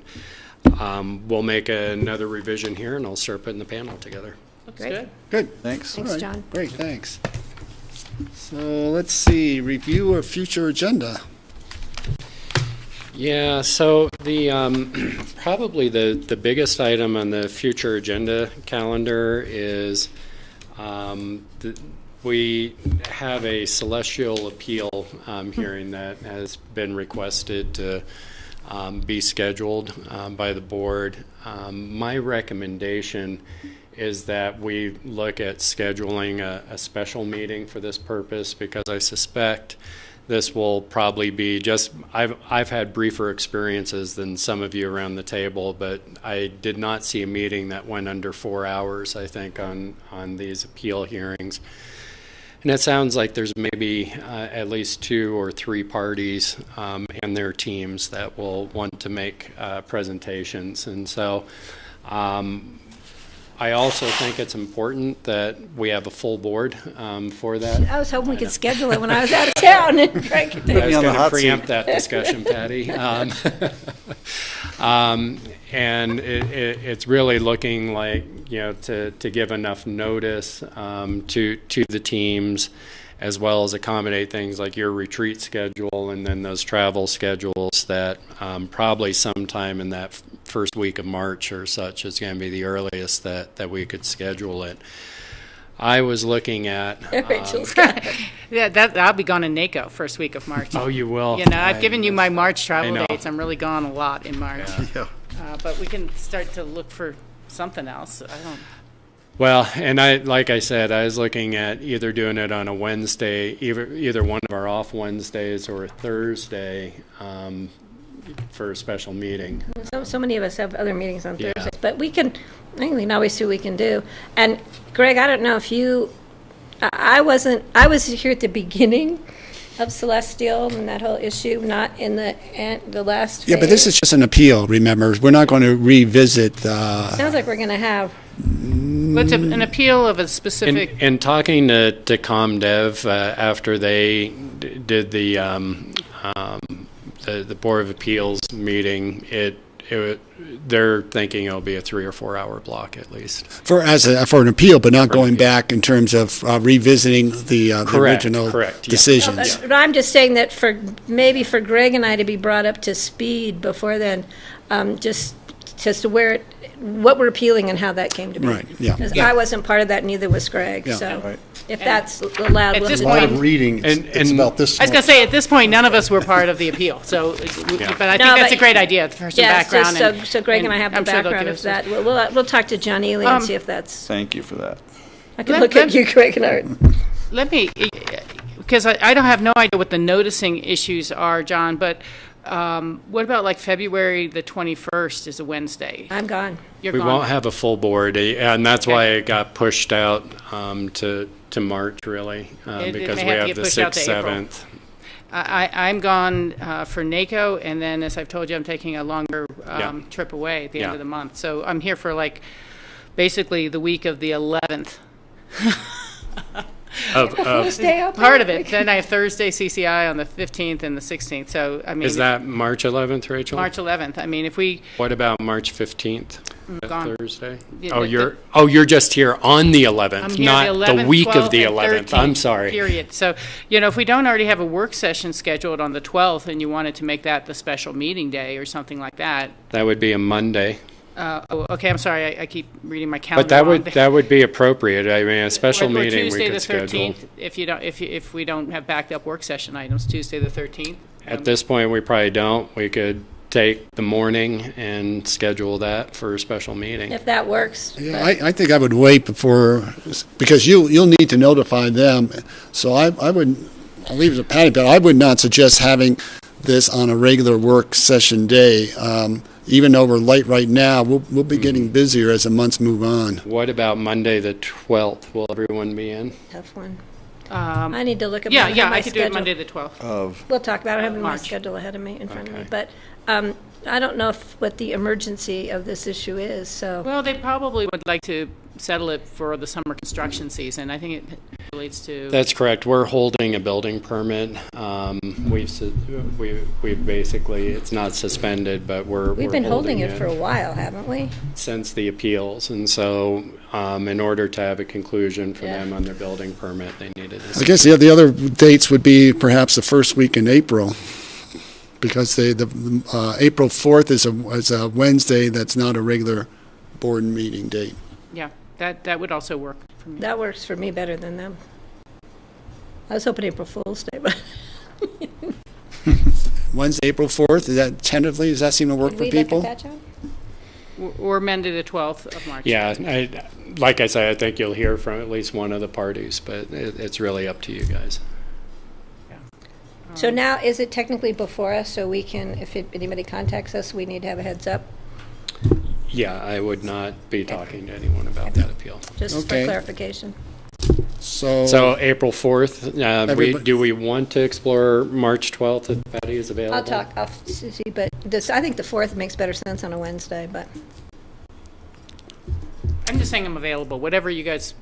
we'll make another revision here, and I'll start putting the panel together. Looks Great. good. Good. Thanks. Thanks, All right. John. Great, thanks. So let's see, review of future agenda. Yeah, so the probably the biggest item on the future agenda calendar is we have a celestial appeal hearing that has been requested to be scheduled by the board. My recommendation is that we look at scheduling a special meeting for this purpose, because I suspect this will probably be I've had briefer experiences than some of you around the table, but I did not see a meeting that went under 4 hours, I think, on these appeal hearings. And it sounds like there's maybe at least 2 or 3 parties and their teams that will want to make presentations. And so I also think it's important that we have a full board for that. I was hoping we could schedule it when I was out of town. And Greg could take I was on the going to hot preempt seat. that discussion, Patty. And it's really looking like, to give enough notice to the teams, as well as accommodate things like your retreat schedule and then those travel schedules, that probably sometime in that first week of March or such is going to be the earliest that we could schedule it. I was looking at... Rachel's got it. Yeah, I'll be gone in NACO first week of March. Oh, you will? I've given you my March I travel know. dates. I'm really gone a lot in March. Yeah. But we can start to look for something else. Well, and like I said, I was looking at either doing it on a Wednesday, either one of our off Wednesdays, or a Thursday for a special meting. So many of us have other meetings on Yeah. Thursdays, but I think we can always see what we can do. And Greg, I don't know if I was here at the beginning of Celestial and that whole issue, not in the last phase. Yeah, but this is just an appeal, remember? We're not going to revisit Sounds like we're going to have But it's an appeal of a specific. In talking to ComDev after they did the Board of Appeals meeting, they're thinking it'll be a 3 or 4 hour block at least for an appeal, but not going back in terms of revisiting the original decisions. Yeah. But I'm just saying that maybe for Greg and I to be brought up to speed before then, just to what we're appealing and how that came to be. Right. Yeah. Because I wasn't part of that, neither was Greg. Yeah. So Right. if that's allowed, At we'll this A have lot to- of reading, it's about this I was going to say, at this point, none of us were part of the appeal. So, but I think that's a great idea for some yeah, background. so Greg and I have the I'm sure they'll background give of us that. We'll talk to John Ely and see if that's. Thank you for that. I can look at you, Greg and Art. Let me, because I don't have no idea what the noticing issues are, John, but what about like February the 21st is a Wednesday? I'm gone. You're we gone. won't have a full board, and that's Okay. why it got pushed out to March, really, It because may we have to have get the pushed out 6th, to April. 7th. I'm gone for NACO, and then, as I've told you, I'm taking a longer trip away at the end Yeah. of the month. So I'm here for basically the week of the 11th. Stay up. Part of it. Then I have Thursday CCI on the 15th and the 16th. So, I mean. Is that March 11th, Rachel? March 11th. I mean, if we. What about March 15th? That gone. Thursday? Yeah, You're just here on the 11th, I'm here not the 11th, the week 12th, of the and 11th. 13th, I'm sorry. Period. So, if we don't already have a work session scheduled on the 12th and you wanted to make that the special meeting day or something like that. That would be a Monday. Okay, I'm sorry. I keep reading my calendar. But that would be appropriate. I mean, a special Or meeting we Tuesday could the schedule. 13th, if we don't have backed up work session items, Tuesday the 13th. At this point, we probably don't. We could take the morning and schedule that for a special meeting. If that works. Yeah, I think I would wait because you'll need to notify them. So I'll leave it to Patty, but I would not suggest having this on a regular work session day. Even though we're late right now, we'll be getting busier as the months move on. What about Monday the 12th? Will everyone be in? Tough one. I need to look at Yeah, my I could do it schedule. Monday the 12th. We'll talk about it. I have my March. schedule ahead of me, in front of me. Okay. But I don't know what the emergency of this issue is, so. Well, they probably would like to settle it for the summer construction season. I think it relates to. That's correct. We're holding a building permit. We've basically, it's not suspended, but We've been holding it for a while, haven't we? since the appeals. And so in order to have a conclusion for Yeah. them on their building permit, they needed this. I guess the other dates would be perhaps the first week in April, because the April 4th is a Wednesday. That's not a regular board meeting date. Yeah, that would also work for me. That works for me better than them. I was hoping April Fool's Day, but. Wednesday, April 4th, is that tentatively, does that seem to work Did for we look at people? that, John? Or Monday the 12th of March. Yeah, like I said, I think you'll hear from at least one of the parties, but it's really up to you guys. So now, is it technically before us, so we can, if anybody contacts us, we need to have a heads up? Yeah, I would not be talking to anyone about that appeal. Just for Okay. clarification. So April 4th, Everybody- do we want to explore March 12th if Patty is available? I'll see, but I think the 4th makes better sense on a Wednesday, but. I'm just saying I'm available, whatever you guys,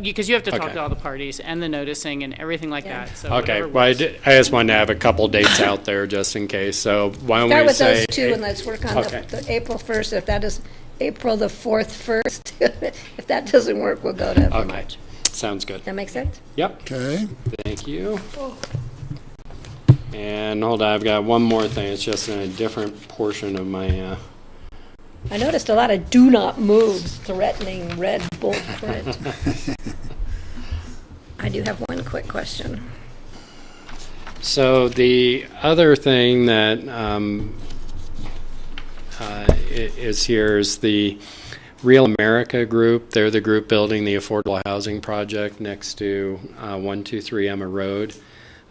because you have to talk Okay. to all the parties and the noticing and everything like Yeah. that. So Okay, whatever well, works. I just wanted to have a couple dates out there just in case, so why don't Start we with say? those two, and let's work on Okay. the April 1st. If that is April the 4th first, if that doesn't work, we'll go to Okay, March. sounds good. That make sense? Yep, Okay. thank you. And hold on, I've got one more thing, it's just in a different portion of my, I noticed a lot of do not moves, threatening red bold print. I do have one quick question. So the other thing that is here is the Real America group. They're the group building the affordable housing project next to 123 Emma Road.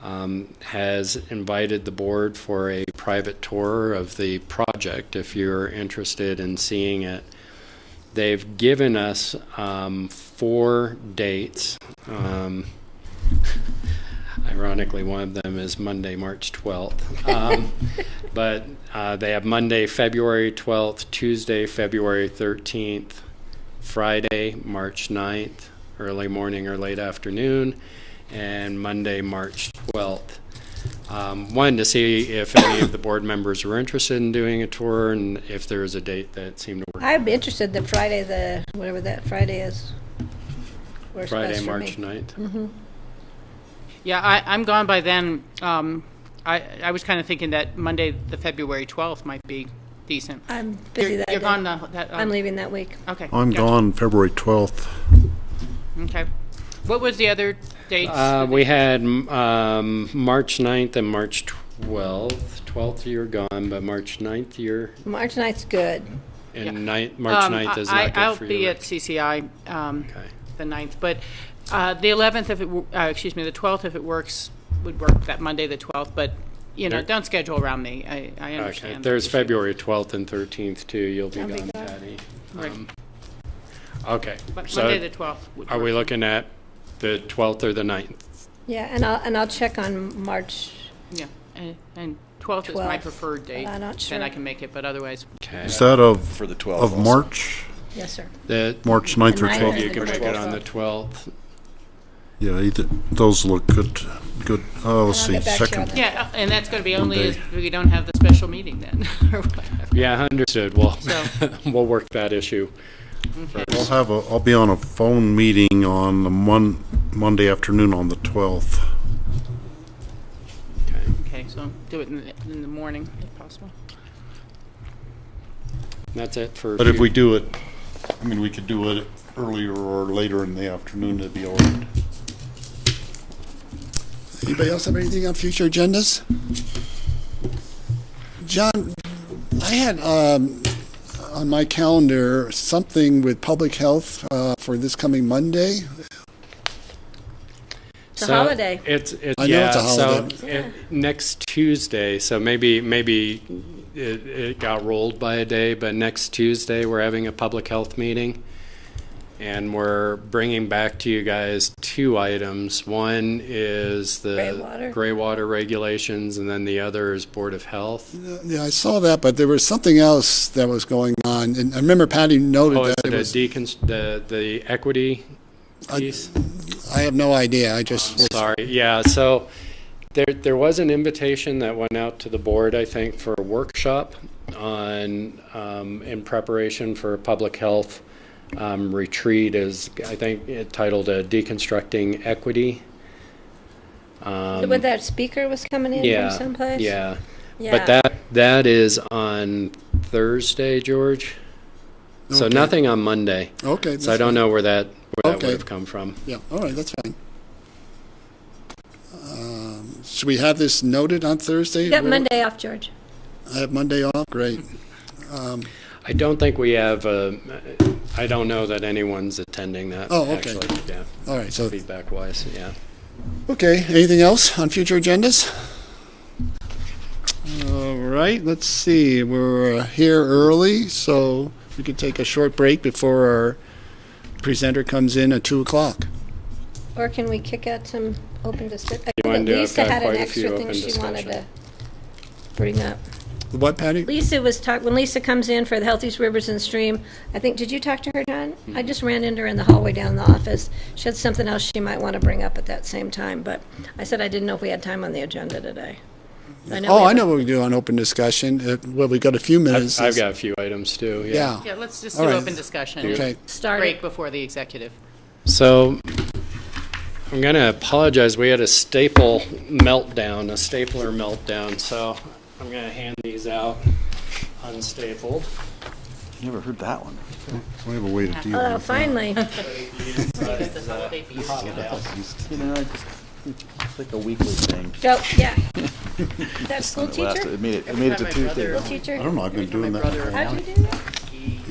Has invited the board for a private tour of the project if you're interested in seeing it. They've given us 4 dates. Ironically, one of them is Monday, March 12th. But they have Monday, February 12th, Tuesday, February 13th, Friday, March 9th, early morning or late afternoon, and Monday, March 12th. Wanted to see if any of the board members were interested in doing a tour and if there was a date that seemed to work. I'd be interested the Friday, whatever that Friday is. Works Friday, best for March me. 9th. Yeah, I'm gone by then. I was kind of thinking that Monday, the February 12th might be decent. I'm busy that You're day. gone I'm leaving that week. Okay. I'm gotcha. gone February 12th. Okay. What was the other dates? We had March 9th and March 12th. 12th you're gone, but March 9th you're... March 9th's good. And March 9th is not good I'll for you. be at CCI Okay. the 9th, but the 11th, if it, the 12th, if it works, would work that Monday, the 12th, but, don't schedule around me. I understand. Okay. There's February 12th and 13th too. You'll be gone, Patty. Right. Okay. But So Monday, the 12th would are work. we looking at the 12th or the 9th? Yeah, and I'll check on March. Yeah, and 12th is my 12th, preferred date. but I'm not sure. Then I can make it, but otherwise, Okay. Is that of For the 12th of also. March? Yes, sir. The, March 9th or The 12th? you can make it on the 12th. Yeah, those look good. Good. Oh, let's I'll see. get back to you on Second. that. yeah, and that's going to be only Monday. if we don't have the special meeting then, or whatever. Yeah, understood. Well, So- we'll work that issue. I'll be on a phone meeting on the Monday afternoon on the 12th. Okay. Okay, so do it in the morning if possible. That's it for. But if we do it, we could do it earlier or later in the afternoon, that'd be all right. Anybody else have anything on future agendas? John, I had on my calendar something with public health for this coming Monday. It's a holiday. It's I know it's a holiday. So next Tuesday. So maybe it got rolled by a day, but next Tuesday we're having a public health meeting, and we're bringing back to you guys two items. One is the gray water regulations, and then the other is Board of Health. Yeah, I saw that, but there was something else that was going on, and I remember Patty noted Oh, is that it the equity piece? I have no idea. I just Sorry. Yeah. So there was an invitation that went out to the board, I think, for a workshop on in preparation for a public health retreat. Is I think it titled Deconstructing Equity. When that speaker was coming in from someplace? Yeah. Yeah. But that is on Thursday, George. So Okay. nothing on Monday. okay. So I don't know where that would Okay. have come from. Yeah, all right, that's fine. Should we have this noted on Thursday? You got Monday off, George. I have Monday off, great. I don't think we have. I don't know that anyone's attending that. Oh, okay. Actually, yeah. All right, so, Feedback wise, yeah. okay, anything else on future agendas? All right, let's see, we're here early, so we could take a short break before our presenter comes in at 2 o'clock. Or can we kick out some open discussion? You wanna do it? Lisa I've got had an quite a few extra thing open she wanted to discussion. bring up. What, Patty? Lisa was when Lisa comes in for the Healthiest Rivers and Stream, I think, did you talk to her, John? I just ran into her in the hallway down in the office. She had something else she might want to bring up at that same time, but I said I didn't know if we had time on the agenda today. I know what we do on open discussion. Well, we've got a few minutes. I've got a few items too. Yeah. Yeah, let's just All do right. open discussion. Okay. Start Break it. before the executive. So I'm going to apologize. We had a stapler meltdown. So I'm going to hand these out unstapled. Never heard that one. We have a way to deal with Oh, that. finally. You know, it's like a weekly thing. Go, yeah. That school It lasted- teacher? It made it to Tuesday. School teacher? I don't know, I've been doing that for a How'd while. you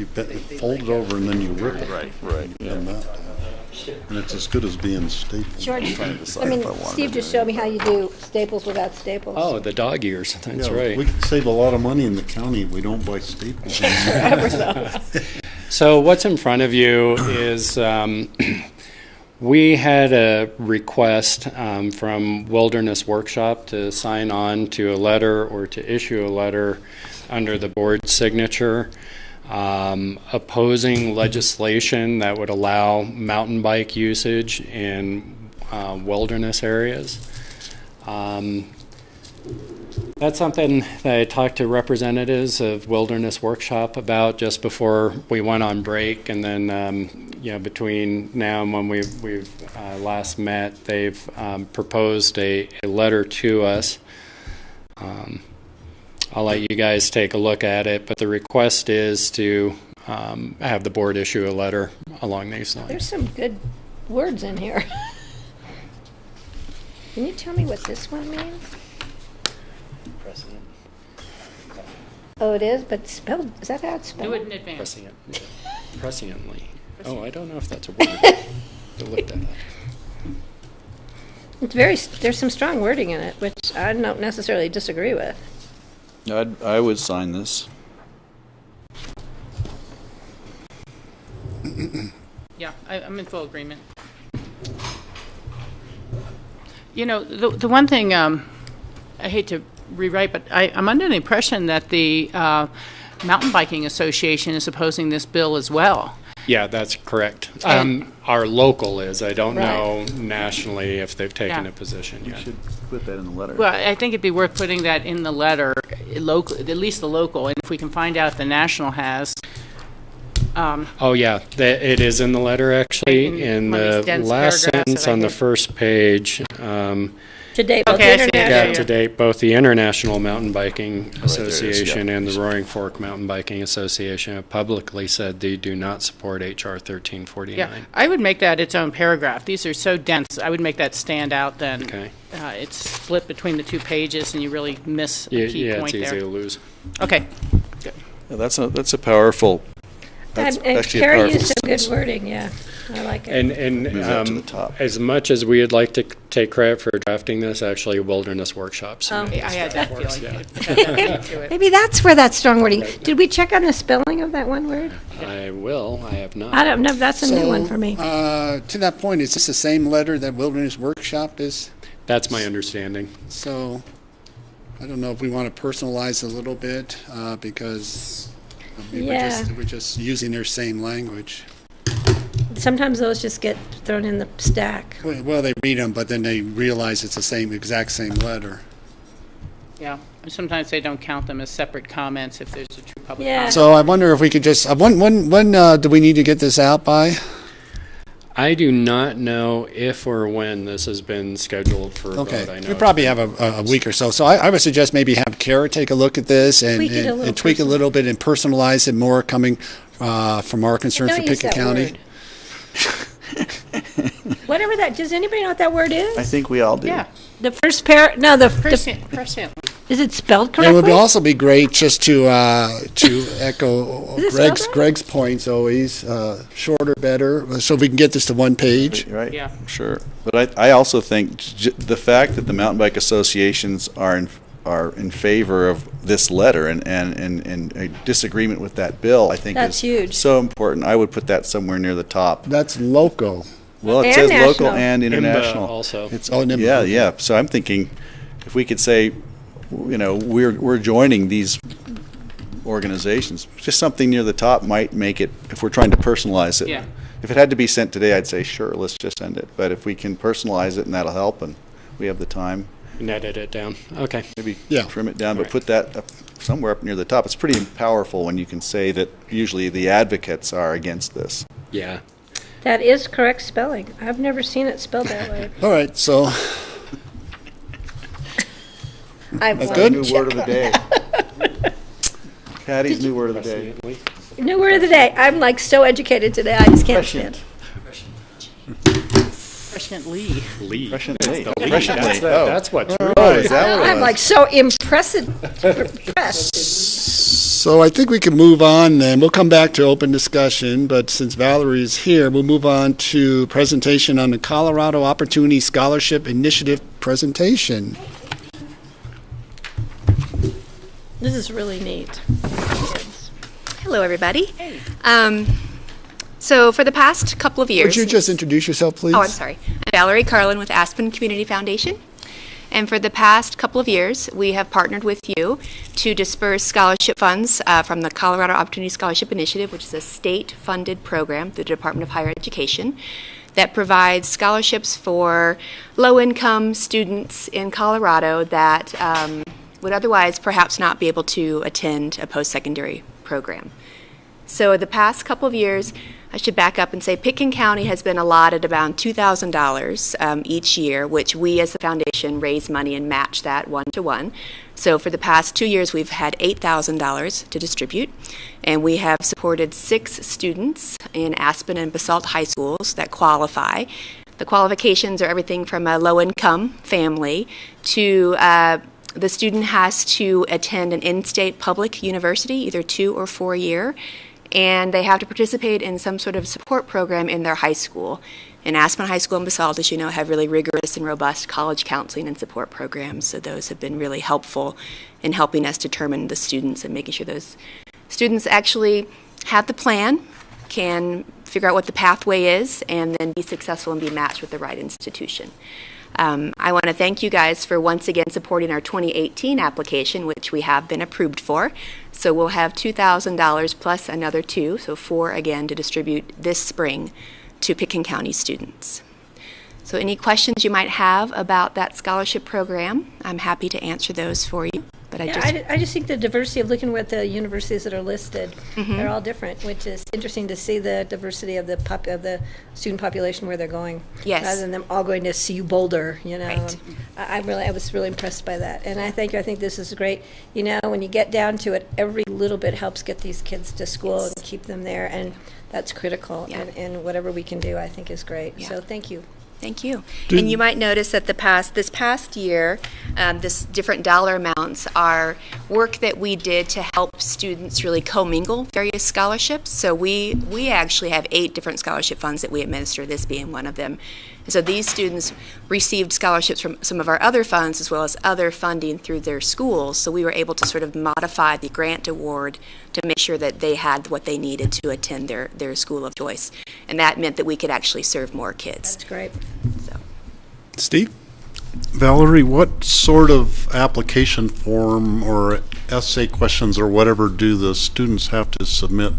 do that? You fold it over and then you rip it. Right, yeah. And it's as good as being stapled. George, Trying to decide I mean, if I wanted Steve to just do showed me how you do staples without staples. Oh, the dog ears. That's Yeah, right. we could save a lot of money in the county if we don't buy staples. So what's in front of you is we had a request from Wilderness Workshop to sign on to a letter or to issue a letter under the board signature opposing legislation that would allow mountain bike usage in wilderness areas. That's something that I talked to representatives of Wilderness Workshop about just before we went on break, and then between now and when we've last met, they've proposed a letter to us. I'll let you guys take a look at it, but the request is to have the board issue a letter along these lines. There's some good words in here. Can you tell me what this one means? Precedent. Oh, it is, but spelled, is that how it's spelled? Do it in advance. Prescient. Yeah. Presciently. Oh, I don't know if that's a word. We'll look that up. It's there's some strong wording in it, which I don't necessarily disagree with. I would sign this. Yeah, I'm in full agreement. The one thing, I hate to rewrite, but I'm under the impression that the Mountain Biking Association is opposing this bill as well. Yeah, that's correct. Our local is. I don't know nationally if they've taken a position yet. You should put that in the letter. Well, I think it'd be worth putting that in the letter, local, at least the local, and if we can find out if the national has. Oh, yeah, it is in the letter, actually. In the last sentence on the first page. To date, To date, both the International Mountain Biking Association and the Roaring Fork Mountain Biking Association have publicly said they do not support H.R. 1349. Yeah, I would make that its own paragraph. These are so dense. I would make that stand out then. Okay. It's split between the 2 pages, and you really miss a key point there. Yeah, it's easy to lose. Okay. Yeah, that's a powerful. That's and actually Carrie a powerful used some good sentence. wording, yeah. I like it. And Move that to the top. as much as we would like to take credit for drafting this, actually Wilderness Workshops. I had that feeling. Yeah. Maybe that's where that strong wording. Did we check on the spelling of that one word? I will. I have not. I don't know. That's a new one for me. To that point, is this the same letter that Wilderness Workshop is? That's my understanding. So I don't know if we want to personalize a little bit because we're just using their same language. Sometimes those just get thrown in the stack. Well, they read them, but then they realize it's the exact same letter. Yeah. Sometimes they don't count them as separate comments if there's a true public Yeah. comment. So I wonder if we could just, when do we need to get this out by? I do not know if or when this has been scheduled for a vote. I Okay, know we probably have a week or so. So I would suggest maybe have Kara take a look at this and tweak it a little bit and personalize it more coming from our concern for Pickett County. Whatever that, does anybody know what that word is? I think we all do. Yeah. The first Prescient. is it spelled It correctly? would also be great just to echo Is it spelled right? Greg's points always, shorter, better, so we can get this to one page. Right? Yeah. Sure. But I also think the fact that the mountain bike associations are in favor of this letter and a disagreement with that bill, I think That's is huge. so important. I would put that somewhere near the top. That's local. Well, it And says national. local and international. IMBA also. It's NIMBA. yeah. So I'm thinking if we could say, we're joining these organizations, just something near the top might make it, if we're trying to personalize it. Yeah. If it had to be sent today, I'd say, sure, let's just send it. But if we can personalize it and that'll help and we have the time, And edit it down. Okay. maybe Yeah. trim it down, but Right. put that up somewhere up near the top. It's pretty powerful when you can say that usually the advocates are against this. Yeah. That is correct spelling. I've never seen it spelled that way. All right, so That's good. New word of the day. Patty's new word of the day. New word of the day. I'm like so educated today. I just can't stand Prescient. it. Presciently. Lee. Presciently. The Oh, Lee. presciently. That's what drew Oh, it. is that what it I'm was? like so impressed. So I think we can move on then. We'll come back to open discussion, but since Valerie's here, we'll move on to presentation on the Colorado Opportunity Scholarship Initiative presentation. This is really neat. Hello, everybody. So for the past couple of years... Would you just introduce yourself, please? Oh, I'm sorry. I'm Valerie Carlin with Aspen Community Foundation. And for the past couple of years, we have partnered with you to disperse scholarship funds from the Colorado Opportunity Scholarship Initiative, which is a state-funded program through the Department of Higher Education that provides scholarships for low-income students in Colorado that would otherwise perhaps not be able to attend a post-secondary program. So the past couple of years, I should back up and say Pitkin County has been allotted about $2,000 each year, which we as the foundation raise money and match that one-to-one. So for the past 2 years, we've had $8,000 to distribute, and we have supported 6 students in Aspen and Basalt high schools that qualify. The qualifications are everything from a low-income family to the student has to attend an in-state public university, either 2 or 4 year, and they have to participate in some sort of support program in their high school. And Aspen High School and Basalt, as you know, have really rigorous and robust college counseling and support programs, so those have been really helpful in helping us determine the students and making sure those students actually have the plan, can figure out what the pathway is, and then be successful and be matched with the right institution. I want to thank you guys for once again supporting our 2018 application, which we have been approved for. So we'll have $2,000 plus another 2, so 4 again to distribute this spring to Pitkin County students. So any questions you might have about that scholarship program, I'm happy to answer those for you. But I just think the diversity of looking at the universities that are listed, they're all different, which is interesting to see the diversity of the student population where they're going. Yes. Rather than them all going to CU Boulder, you know. Right. I was really impressed by that, and I think this is great. You know, when you get down to it, every little bit helps get these kids to school and keep them there, and that's critical. Yeah. And whatever we can do, I think, is great. Yeah. So thank you. Thank you. And you might notice that this past year, this different dollar amounts are work that we did to help students really commingle various scholarships. So we actually have 8 different scholarship funds that we administer, this being one of them. And so these students received scholarships from some of our other funds as well as other funding through their schools. So we were able to sort of modify the grant award to make sure that they had what they needed to attend their school of choice. And that meant that we could actually serve more kids. That's great. So. Steve? Valerie, what sort of application form or essay questions or whatever do the students have to submit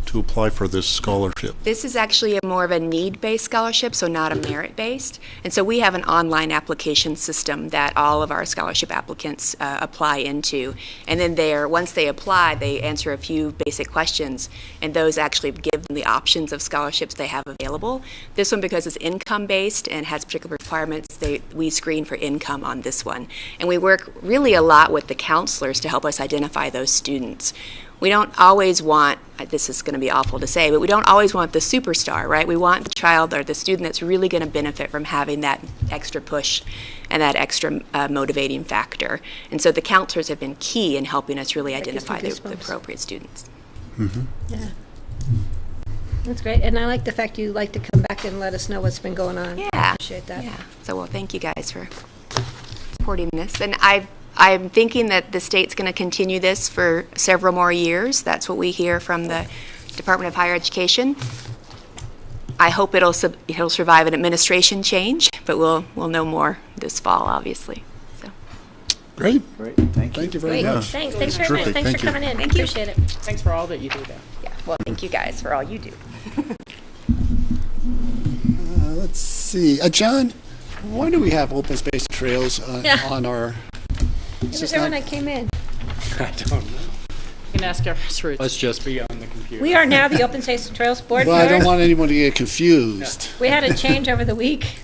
to apply for this scholarship? This is actually more of a need-based scholarship, so not a merit-based. And so we have an online application system that all of our scholarship applicants apply into. And then once they apply, they answer a few basic questions, and those actually give them the options of scholarships they have available. This one, because it's income-based and has particular requirements, we screen for income on this one. And we work really a lot with the counselors to help us identify those students. We don't always want, this is going to be awful to say, but we don't always want the superstar, right? We want the child or the student that's really going to benefit from having that extra push and that extra motivating factor. And so the counselors have been key in helping us really identify the appropriate students. Mm-hmm. Yeah. That's great. And I like the fact you like to come back and let us know what's been going on. Yeah. I appreciate that. Yeah. So, well, thank you guys for supporting this. And I'm thinking that the state's going to continue this for several more years. That's what we hear from the Department of Higher Education. I hope it'll survive an administration change, but we'll know more this fall, obviously. So. Great. Thank you. Thank you very Great. much. Thanks very much. Terrific. Thanks Thank for you. coming in. Thank you. Appreciate it. Thanks for all that you do, though. Yeah. Well, thank you guys for all you do. Let's see. John, why do we have open space trails on our... It was there when I came in. I don't know. You can ask our roots. Let's just be on the computer. We are now the Open Space and Trails Board. Well, I don't George. want anyone to get confused. We had a change over the week.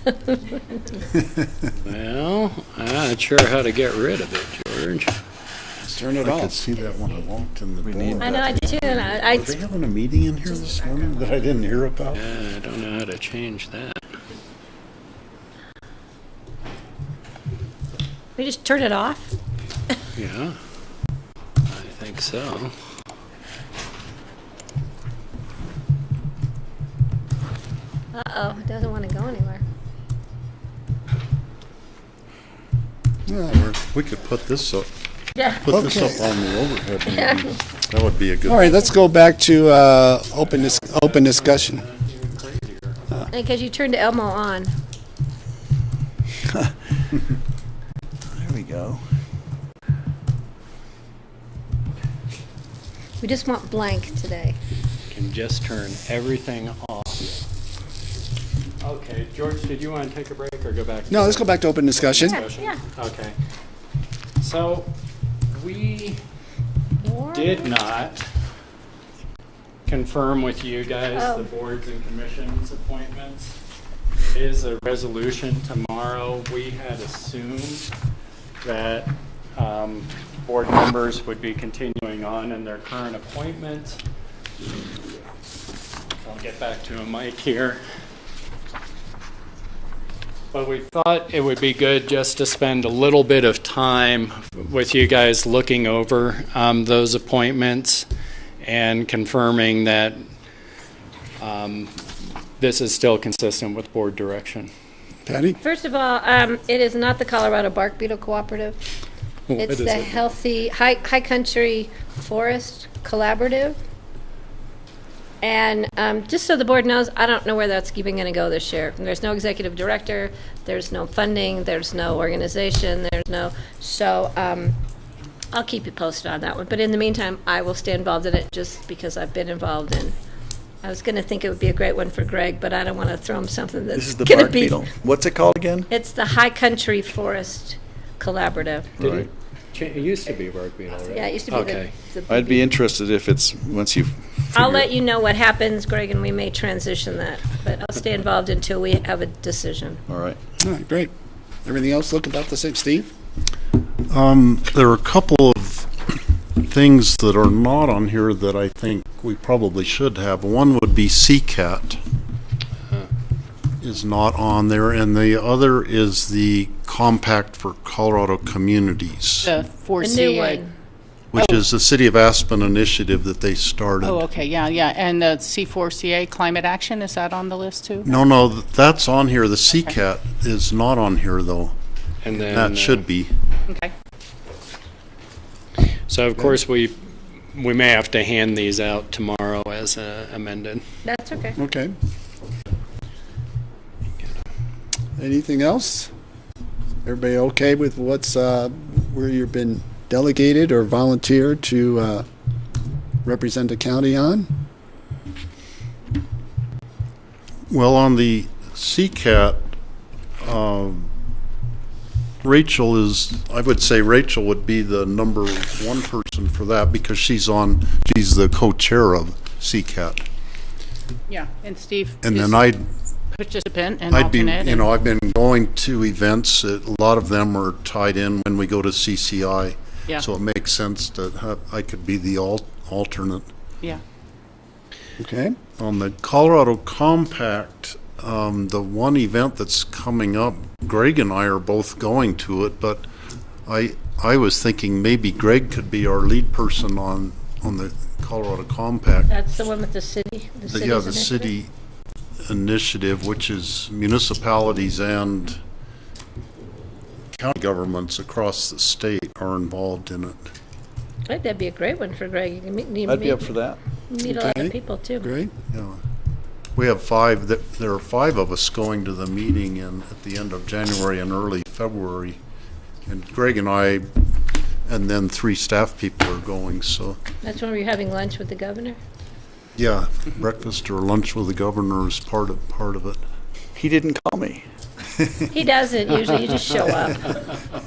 Well, I'm not sure how to get rid of it, George. Let's turn it I could off. see that when I walked in the need door. I know, I did too. And I Are they having a meeting in here this morning that I didn't hear about? Yeah, I don't know how to change that. we just turned it off. Yeah, I think so. Uh-oh, it doesn't want to go anywhere. Yeah, We could put this up. Yeah. Put this Okay. up on the overhead. Maybe. That would be a good. all right, let's go back to open discussion. Because you turned Elmo on. We just want blank today. Can just turn everything off. Okay, George, did you want to take a break or go back? No, let's go back to open discussion. Yeah. Okay. So we did not confirm with you guys the boards and commissions appointments. It is a resolution tomorrow. We had assumed that board members would be continuing on in their current appointments. I'll get back to a mic here. But we thought it would be good just to spend a little bit of time with you guys looking over those appointments and confirming that this is still consistent with board direction. Patty? First of all, it is not the Colorado Bark Beetle Cooperative. It's the Healthy High Country Forest Collaborative. And just so the board knows, I don't know where that's even going to go this year. There's no executive director, there's no funding, there's no organization, so I'll keep you posted on that one. But in the meantime, I will stay involved in it just because I've been involved in. I was going to think it would be a great one for Greg, but I don't want to throw him something that's This is the going to bark be. beetle. What's it called again? It's the High Country Forest Collaborative. Right. It used to be bark beetle, right? Yeah, it used to be Okay. the I'd be interested if it's, once you I'll let you know what happens, Greg, and we may transition that. But I'll stay involved until we have a decision. All right. All right, great. Everything else look about the same. Steve? There are a couple of things that are not on here that I think we probably should have. One would be CCAT is not on there, and the other is the Compact for Colorado Communities, The The 4CA. new one. which is the City of Aspen initiative that they started. Oh, okay, yeah. And the C4CA Climate Action, is that on the list too? No, that's on here. The CCAT is not on here, though. And then That should be. Okay. So of course we may have to hand these out tomorrow as amended. That's okay. Okay. Anything else? Everybody okay with what's where you've been delegated or volunteered to represent the county on? Well, on the CCAT, I would say Rachel would be the number one person for that because she's the co-chair of CCAT. Yeah, and Steve And is then I'd participant and be, alternate. I've been going to events. A lot of them are tied in when we go to CCI. Yeah. So it makes sense that I could be the alternate. Yeah. Okay. On the Colorado Compact, the one event that's coming up, Greg and I are both going to it, but I was thinking maybe Greg could be our lead person on the Colorado Compact. That's the one with the city. The The city initiative, which is municipalities and county governments across the state are involved in it. I think that'd be a great one for Greg. You can I'd be up for that. meet a lot Okay. of people too. Great. Yeah. We have there are 5 of us going to the meeting at the end of January and early February. And Greg and I, and then 3 staff people are going, so. That's when we're having lunch with the governor. Yeah, breakfast or lunch with the governor is part of it. He didn't call me. He doesn't usually. You just show up.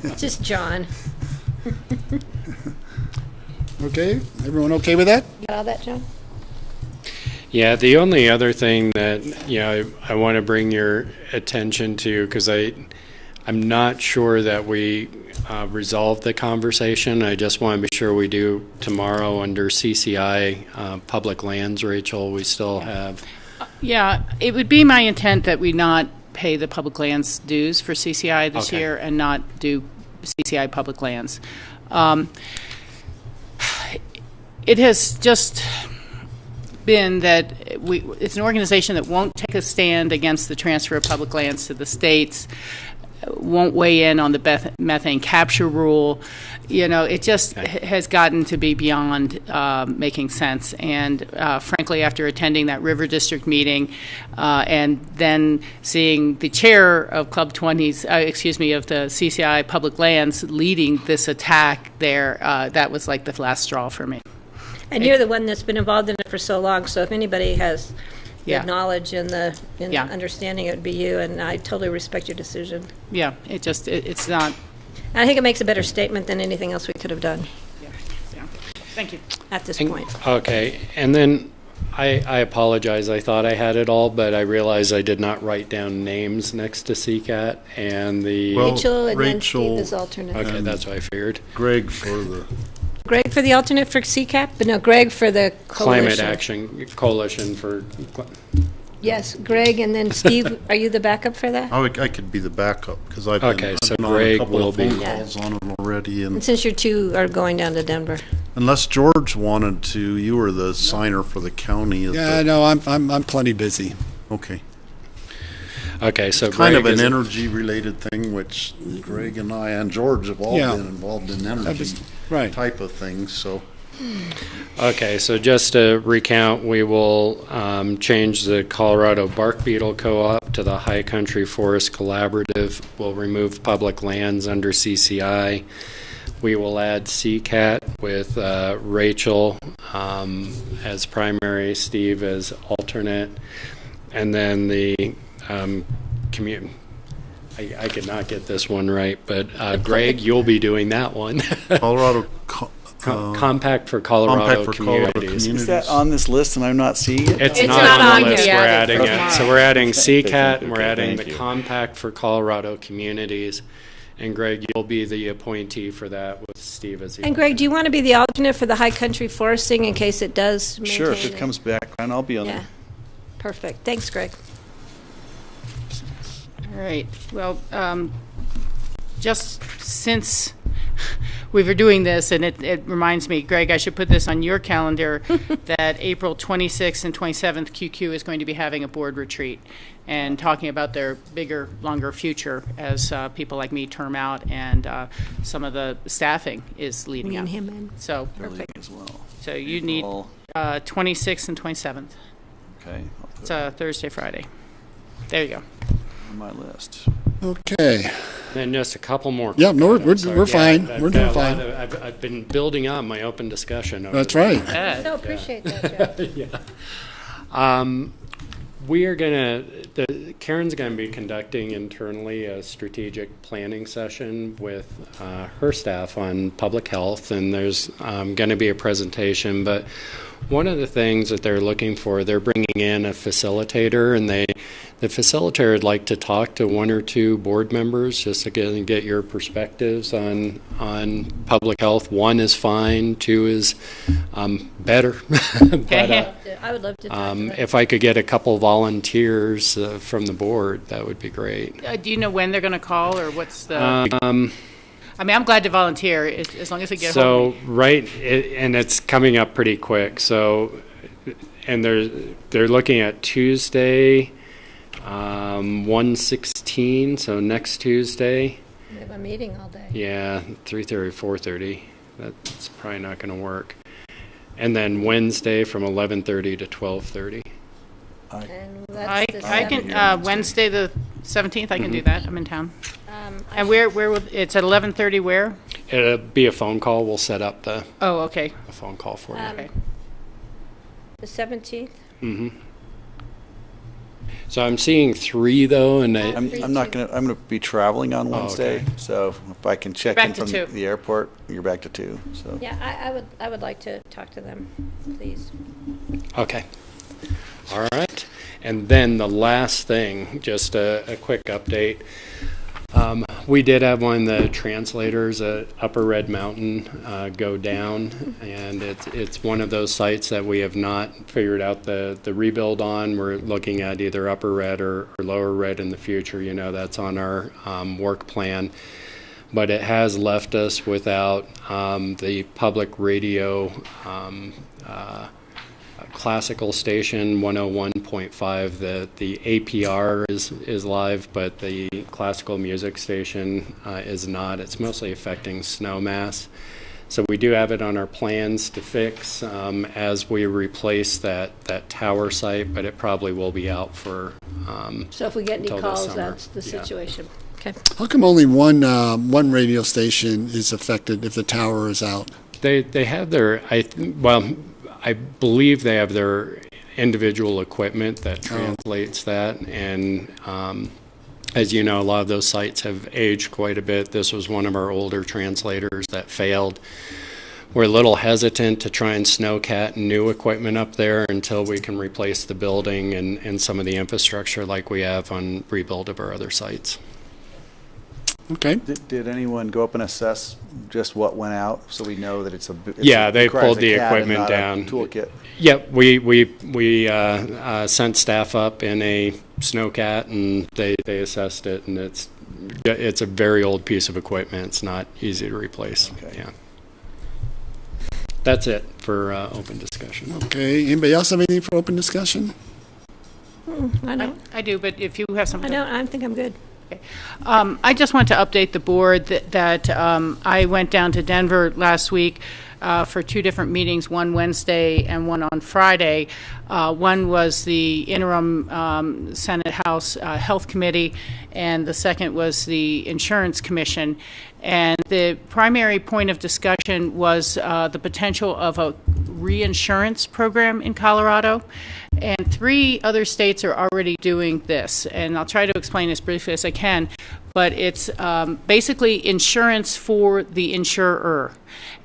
It's just John. Okay. Everyone okay with that? You got all that, John? Yeah, the only other thing that I want to bring your attention to, because I'm not sure that we resolved the conversation. I just want to be sure we do tomorrow under CCI public lands. Rachel, we still have. Yeah, it would be my intent that we not pay the public lands dues for CCI this Okay. year and not do CCI public lands. It has just been that it's an organization that won't take a stand against the transfer of public lands to the states, won't weigh in on the methane capture rule. It just has gotten to be beyond making sense. And frankly, after attending that River District meeting and then seeing the chair of Club 20's, of the CCI Public Lands leading this attack there, that was like the last straw for me. And you're the one that's been involved in it for so long, so if anybody has the Yeah. knowledge and the Yeah. understanding, it would be you, and I totally respect your decision. Yeah, it's not, And I think it makes a better statement than anything else we could have done yeah. Thank you. at this And- point. Okay, and then I apologize. I thought I had it all, but I realized I did not write down names next to CCAT and the. Well, Rachel and then Rachel- Steve is alternate. Okay, that's what I feared. Greg for the, Greg for the alternate for CCAP, but no, Greg for the coalition. Climate Action Coalition for. Yes, Greg, and then Steve, are you the backup for that? I could be the backup, because I've Okay, been so on a Greg couple will of be- phone calls on it already, And and since you two are going down to Denver. unless George wanted to, you were the signer for the county. Yeah, no, I'm plenty busy. Okay. Okay, so Kind of Greg an is- energy-related thing, which Greg and I and George have all Yeah. been involved in energy Right. type of things, so. Okay, so just to recount, we will change the Colorado Bark Beetle Co-op to the High Country Forest Collaborative. We'll remove public lands under CCI. We will add CCAT with Rachel as primary, Steve as alternate, and then the community. I could not get this one right, but Greg, you'll be doing that one. Colorado, Compact for Colorado Compact for Colorado Communities. Is that on this list and I'm not seeing it? It's It's not not on on the list, here we're yet. adding It's it. tomorrow. So we're adding CCAT, and we're Okay, adding thank the you. Compact for Colorado Communities. And Greg, you'll be the appointee for that with Steve as the. And Greg, do you want to be the alternate for the high country foresting in case it does maintain? Sure, if it comes back, and I'll be on Yeah, there. perfect. Thanks, Greg. All right, well, just since we were doing this, and it reminds me, Greg, I should put this on your calendar, that April 26th and 27th, QQ is going to be having a board retreat and talking about their bigger, longer future as people like me term out, and some of the staffing is leading Bringing up. him in. So, Building as well. so you need All- 26th and 27th. Okay, I'll put It's Thursday, Friday. There you go. it on my list. Okay. Then just a couple more. Yeah, no, we're Sorry. fine. I've We're got doing a lot fine. of- I've been building up my open discussion. over That's the- right. No, appreciate that, Jeff. We are Karen's going to be conducting internally a strategic planning session with her staff on public health, and there's going to be a presentation. But one of the things that they're looking for, they're bringing in a facilitator, and the facilitator would like to talk to one or two board members just to get your perspectives on public health. One is fine, two is better. But, I would love to talk to them. if I could get a couple volunteers from the board, that would be great. Do you know when they're going to call, or what's the? I mean, I'm glad to volunteer as long as they get hold of me. And it's coming up pretty quick. So, and they're looking at Tuesday, 1/16. So next Tuesday. We have a meeting all day. Yeah, 3:30, 4:30. That's probably not going to work. And then Wednesday from 11:30 to 12:30. And I that's the can, 7th. Wednesday the 17th, I can do that. I'm in town. I And where will, it's at 11:30 where? It'll be a phone call. We'll set up the Oh, okay. a phone call for you. Okay. The 17th? So I'm seeing 3 though, and I'm not gonna, I'm gonna be traveling on Wednesday, okay. so if I can check Back in to from 2. the airport, you're back to 2, so. Yeah, I would like to talk to them, please. okay. All right. And then the last thing, just a quick update. We did have one of the translators at Upper Red Mountain go down, and it's one of those sites that we have not figured out the rebuild on. We're looking at either Upper Red or Lower Red in the future. You know, that's on our work plan. But it has left us without the public radio classical station 101.5. The APR is live, but the classical music station is not. It's mostly affecting Snowmass. So we do have it on our plans to fix as we replace that tower site, but it probably will be out for So if we get any Until this calls, summer. that's the Yeah. situation. Okay. How come only one radio station is affected if the tower is out? They have their I believe they have their individual equipment that translates that, and as you know, a lot of those sites have aged quite a bit. This was one of our older translators that failed. We're a little hesitant to try and snowcat new equipment up there until we can replace the building and some of the infrastructure like we have on rebuild of our other sites. Okay. Did anyone go up and assess just what went out so we know that they pulled the equipment down. Toolkit. Yep, we sent staff up in a snowcat and they assessed it, and it's a very old piece of equipment. It's not easy to replace. Okay. Yeah. That's it for open discussion. Okay. Anybody else have anything for open discussion? I don't. I do, but if you have something. I think I'm good. Okay. I just want to update the board that I went down to Denver last week for 2 different meetings, one Wednesday and one on Friday. One was the interim Senate House Health Committee, and the second was the Insurance Commission. And the primary point of discussion was the potential of a reinsurance program in Colorado. And 3 other states are already doing this. And I'll try to explain as briefly as I can. But it's basically insurance for the insurer.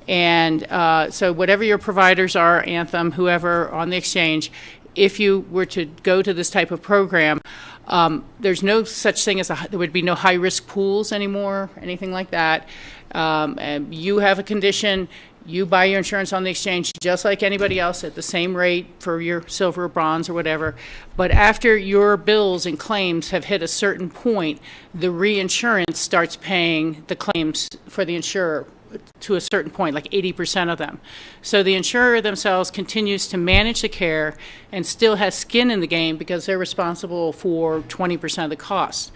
And so whatever your providers are, Anthem, whoever on the exchange, if you were to go to this type of program, there's no such thing as there would be no high-risk pools anymore, anything like that. And you have a condition, you buy your insurance on the exchange just like anybody else at the same rate for your silver or bronze or whatever. But after your bills and claims have hit a certain point, the reinsurance starts paying the claims for the insurer to a certain point, like 80% of them. So the insurer themselves continues to manage the care and still has skin in the game because they're responsible for 20% of the cost.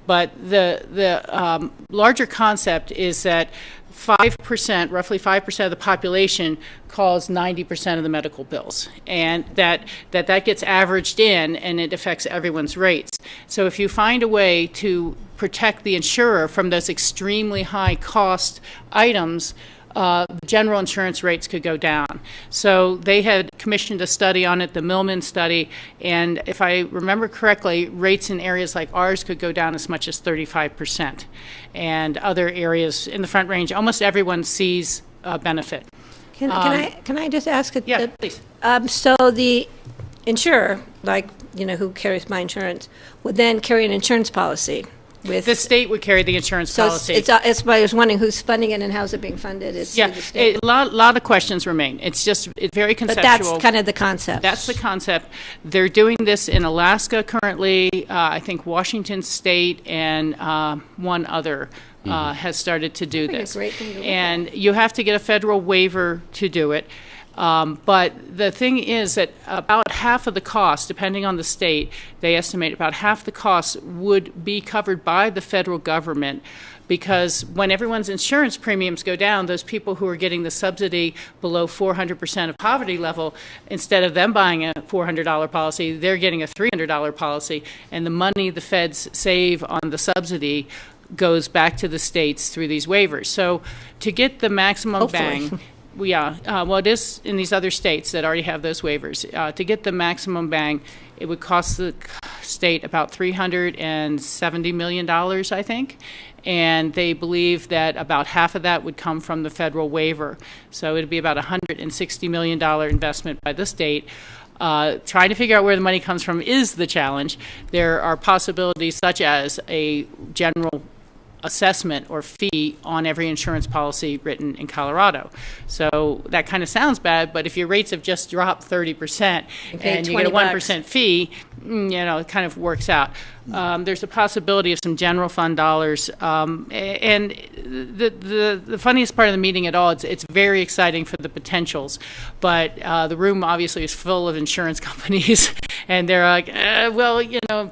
But the larger concept is that 5%, roughly 5% of the population calls 90% of the medical bills, and that gets averaged in, and it affects everyone's rates. So if you find a way to protect the insurer from those extremely high cost items, general insurance rates could go down. So they had commissioned a study on it, the Millman study, and if I remember correctly, rates in areas like ours could go down as much as 35%. And other areas in the Front Range, almost everyone sees a benefit. Can I just ask? Yeah, please. So the insurer, like, who carries my insurance, would then carry an insurance policy with... The state would carry the insurance policy. It's I was wondering who's funding it and how's it being funded. A lot of questions remain. It's very conceptual. But that's kind of the concept. That's the concept. They're doing this in Alaska currently. I think Washington State and one other has started to do this. A great thing to look and you have to get a federal waiver to do it. But the thing is that about half of the cost, depending on the state, they estimate about half the cost would be covered by the federal government, because when everyone's insurance premiums go down, those people who are getting the subsidy below 400% of poverty level, instead of them buying a $400 policy, they're getting a $300 policy, and the money the feds save on the subsidy goes back to the states through these waivers. So to get the maximum bang... well, it is in these other states that already have those waivers. To get the maximum bang, it would cost the state about $370 million, I think. And they believe that about half of that would come from the federal waiver. So it would be about a $160 million investment by the state. Trying to figure out where the money comes from is the challenge. There are possibilities such as a general assessment or fee on every insurance policy written in Colorado. So that kind of sounds bad, but if your rates have just dropped 30% and you get a 1% fee, it kind of works out. There's a possibility of some general fund dollars. And the funniest part of the meeting at all, it's very exciting for the potentials, but the room obviously is full of insurance companies, and they're like,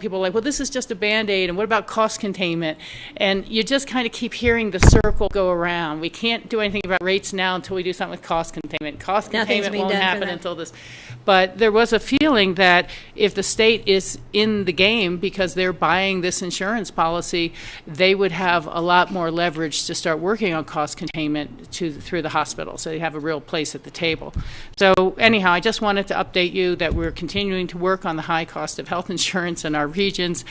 people are like, well, this is just a Band-Aid, and what about cost containment? And you just kind of keep hearing the circle go around. We can't do anything about rates now until we do something with cost containment. Cost containment won't happen until this. But there was a feeling that if the state is in the game because they're buying this insurance policy, they would have a lot more leverage encouraged to start working on cost containment through the hospital, so they have a real place at the table. So anyhow, I just wanted to update you that we're continuing to work on the high cost of health insurance in our regions.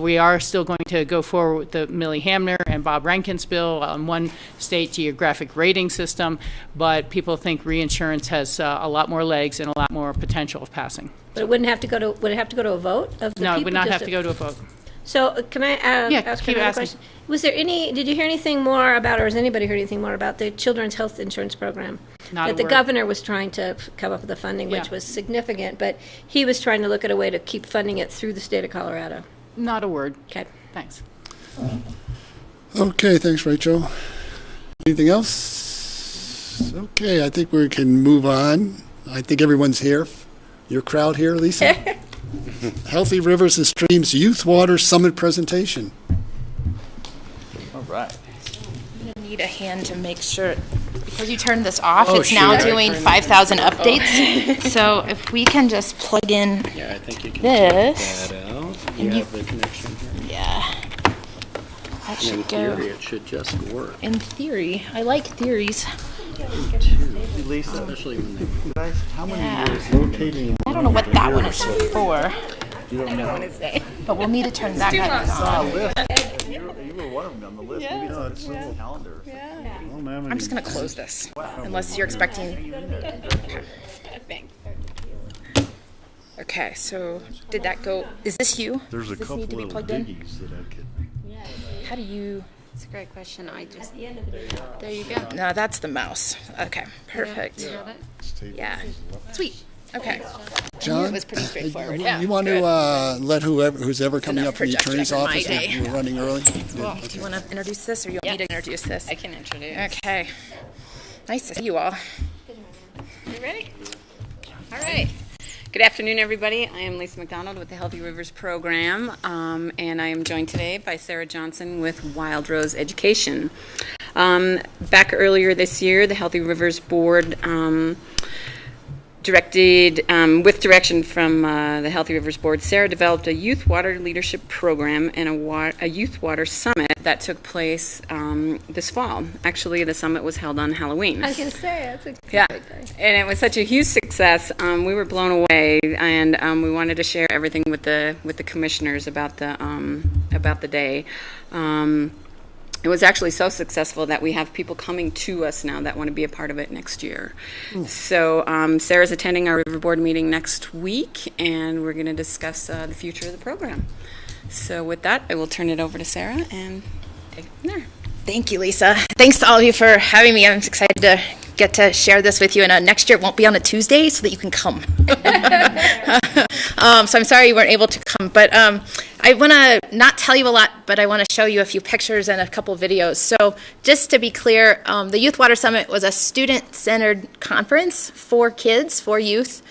We are still going to go forward with the Millie Hamner and Bob Rankin's bill on one state geographic rating system, but people think reinsurance has a lot more legs and a lot more potential of passing. But it would it have to go to a vote of the No, people? it would not have to go to a vote. So can I ask keep another asking. question? Did you hear anything more about, or has anybody heard anything more about the children's health insurance program? Not that a the word. governor was trying to come up with the funding, which Yeah. was significant, but he was trying to look at a way to keep funding it through the state of Colorado. Not a word. Okay. Thanks. Okay, thanks, Rachel. Anything else? Okay, I think we can move on. I think everyone's here. Your crowd here, Lisa? Healthy Rivers and Streams Youth Water Summit presentation. All right. Need a hand to make sure, because you turned this off, Oh, it's now shoot. doing 5,000 updates. So if we can just plug in, Yeah, I think you can This. check that out. And You you- have the connection here. yeah, that In should go. theory, it should just work. In theory, I like theories. Lisa, Especially when they guys, how many Yeah. years? Rotating. I don't know what that one is for, You don't know. but we'll need to turn that guy on. You were one of them on the list. Maybe it's on the calendar. I'm just gonna close this, unless you're expecting. Okay, so did that go? Is this you? There's a Does this couple need to be little plugged in? diggies that I could. How do you? That's a great question. There you go. No, that's the mouse. Okay, perfect. Yeah, sweet. Okay. John? It was pretty straightforward. You want to let who's ever coming up from the projector attorney's for my office? day. We're running early. Well, do you want to introduce this, or you want me to introduce this? I can introduce. Okay. Nice to see you all. You ready? All right. Good afternoon, everybody. I am Lisa McDonald with the Healthy Rivers Program, and I am joined today by Sarah Johnson with Wild Rose Education. Back earlier this year, the Healthy Rivers Board directed, with direction from the Healthy Rivers Board, Sarah developed a youth water leadership program and a youth water summit that took place this fall. Actually, the summit was held on Halloween. I was going to say, that's a Yeah, great thing. and it was such a huge success. We were blown away, and we wanted to share everything with the commissioners about the day. It was actually so successful that we have people coming to us now that want to be a part of it next year. So Sarah's attending our River Board meeting next week, and we're going to discuss the future of the program. So with that, I will turn it over to Sarah and take it from there. Thank you, Lisa. Thanks to all of you for having me. I'm excited to get to share this with you. And next year it won't be on a Tuesday so that you can come. So I'm sorry you weren't able to come. But I want to not tell you a lot, but I want to show you a few pictures and a couple videos. So just to be clear, the Youth Water Summit was a student-centered conference for kids, for youth,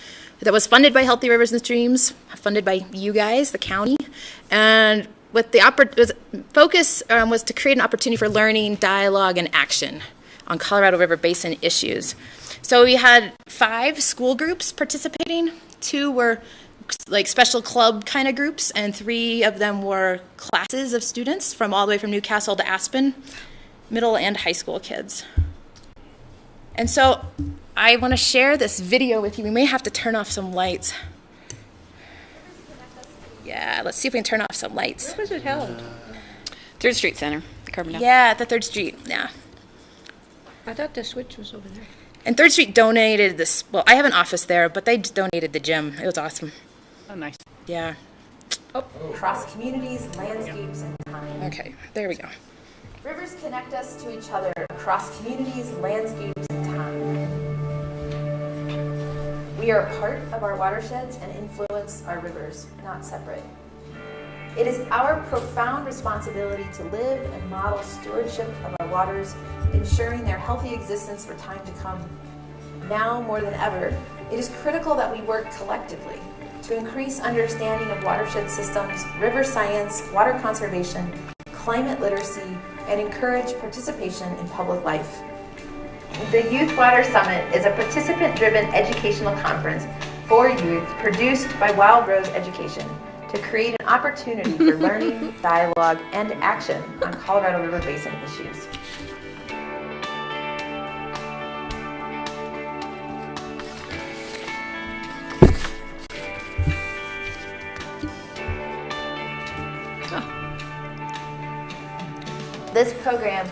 that was funded by Healthy Rivers and Streams, funded by you guys, the county. And what the focus was to create an opportunity for learning, dialogue, and action on Colorado River Basin issues. So we had 5 school groups participating. 2 were like special club kind of groups, and 3 of them were classes of students from all the way from Newcastle to Aspen, middle and high school kids. And so I want to share this video with you. We may have to turn off some lights. Yeah, let's see if we can turn off some lights. Where was it held? 3rd Street Center, Carbondale. Yeah, at the 3rd Street, yeah. I thought the switch was over there. And 3rd Street donated this, well, I have an office there, but they donated the gym. It was awesome. Oh, nice. Yeah. Oh. Across communities, landscapes, and time. Okay, there we go. Rivers connect us to each other across communities, landscapes, and time. We are a part of our watersheds and influence our rivers, not separate. It is our profound responsibility to live and model stewardship of our waters, ensuring their healthy existence for time to come. Now more than ever, it is critical that we work collectively to increase understanding of watershed systems, river science, water conservation, climate literacy, and encourage participation in public life. The Youth Water Summit is a participant-driven educational conference for youth produced by Wild Rose Education, to create an opportunity for learning, dialogue, and action on Colorado River Basin issues. This program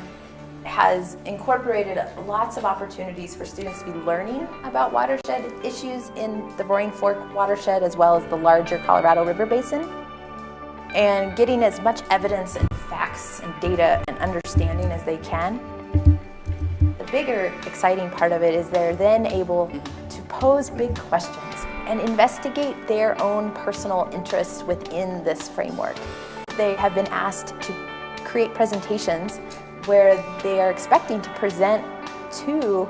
has incorporated lots of opportunities for students to be learning about watershed issues in the Roaring Fork watershed as well as the larger Colorado River Basin, and getting as much evidence and facts and data and understanding as they can. The bigger exciting part of it is they're then able to pose big questions and investigate their own personal interests within this framework. They have been asked to create presentations where they are expecting to present to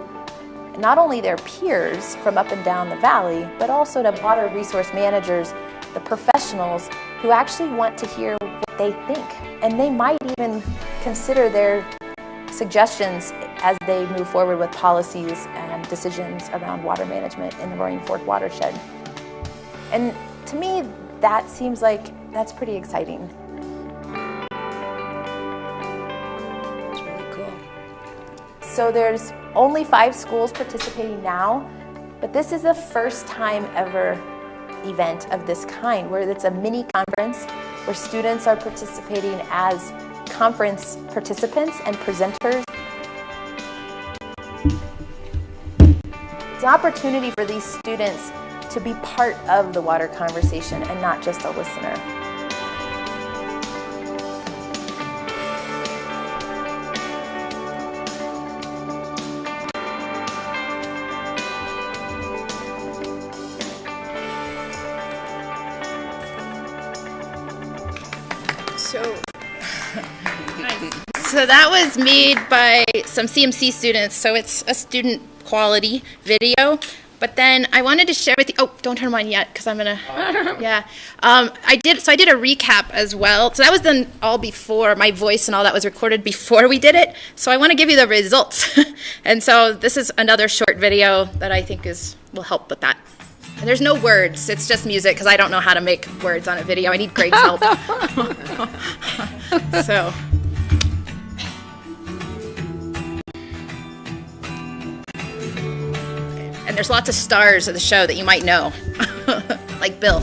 not only their peers from up and down the valley, but also to water resource managers, the professionals who actually want to hear what they think. And they might even consider their suggestions as they move forward with policies and decisions around water management in the Roaring Fork watershed. And to me, that seems like that's pretty exciting. So there's only 5 schools participating now, but this is the first time ever event of this kind, where it's a mini conference where students are participating as conference participants and presenters. It's an opportunity for these students to be part of the water conversation and not just a listener. So that was made by some CMC students, so it's a student quality video. But then I wanted to share with you, oh, don't turn them on yet, because I'm gonna, yeah. I did a recap as well. So that was done all before, my voice and all that was recorded before we did it. So I want to give you the results. And so this is another short video that I think will help with that. And there's no words, it's just music, because I don't know how to make words on a video. I need Greg's help. So. And there's lots of stars of the show that you might know, like Bill.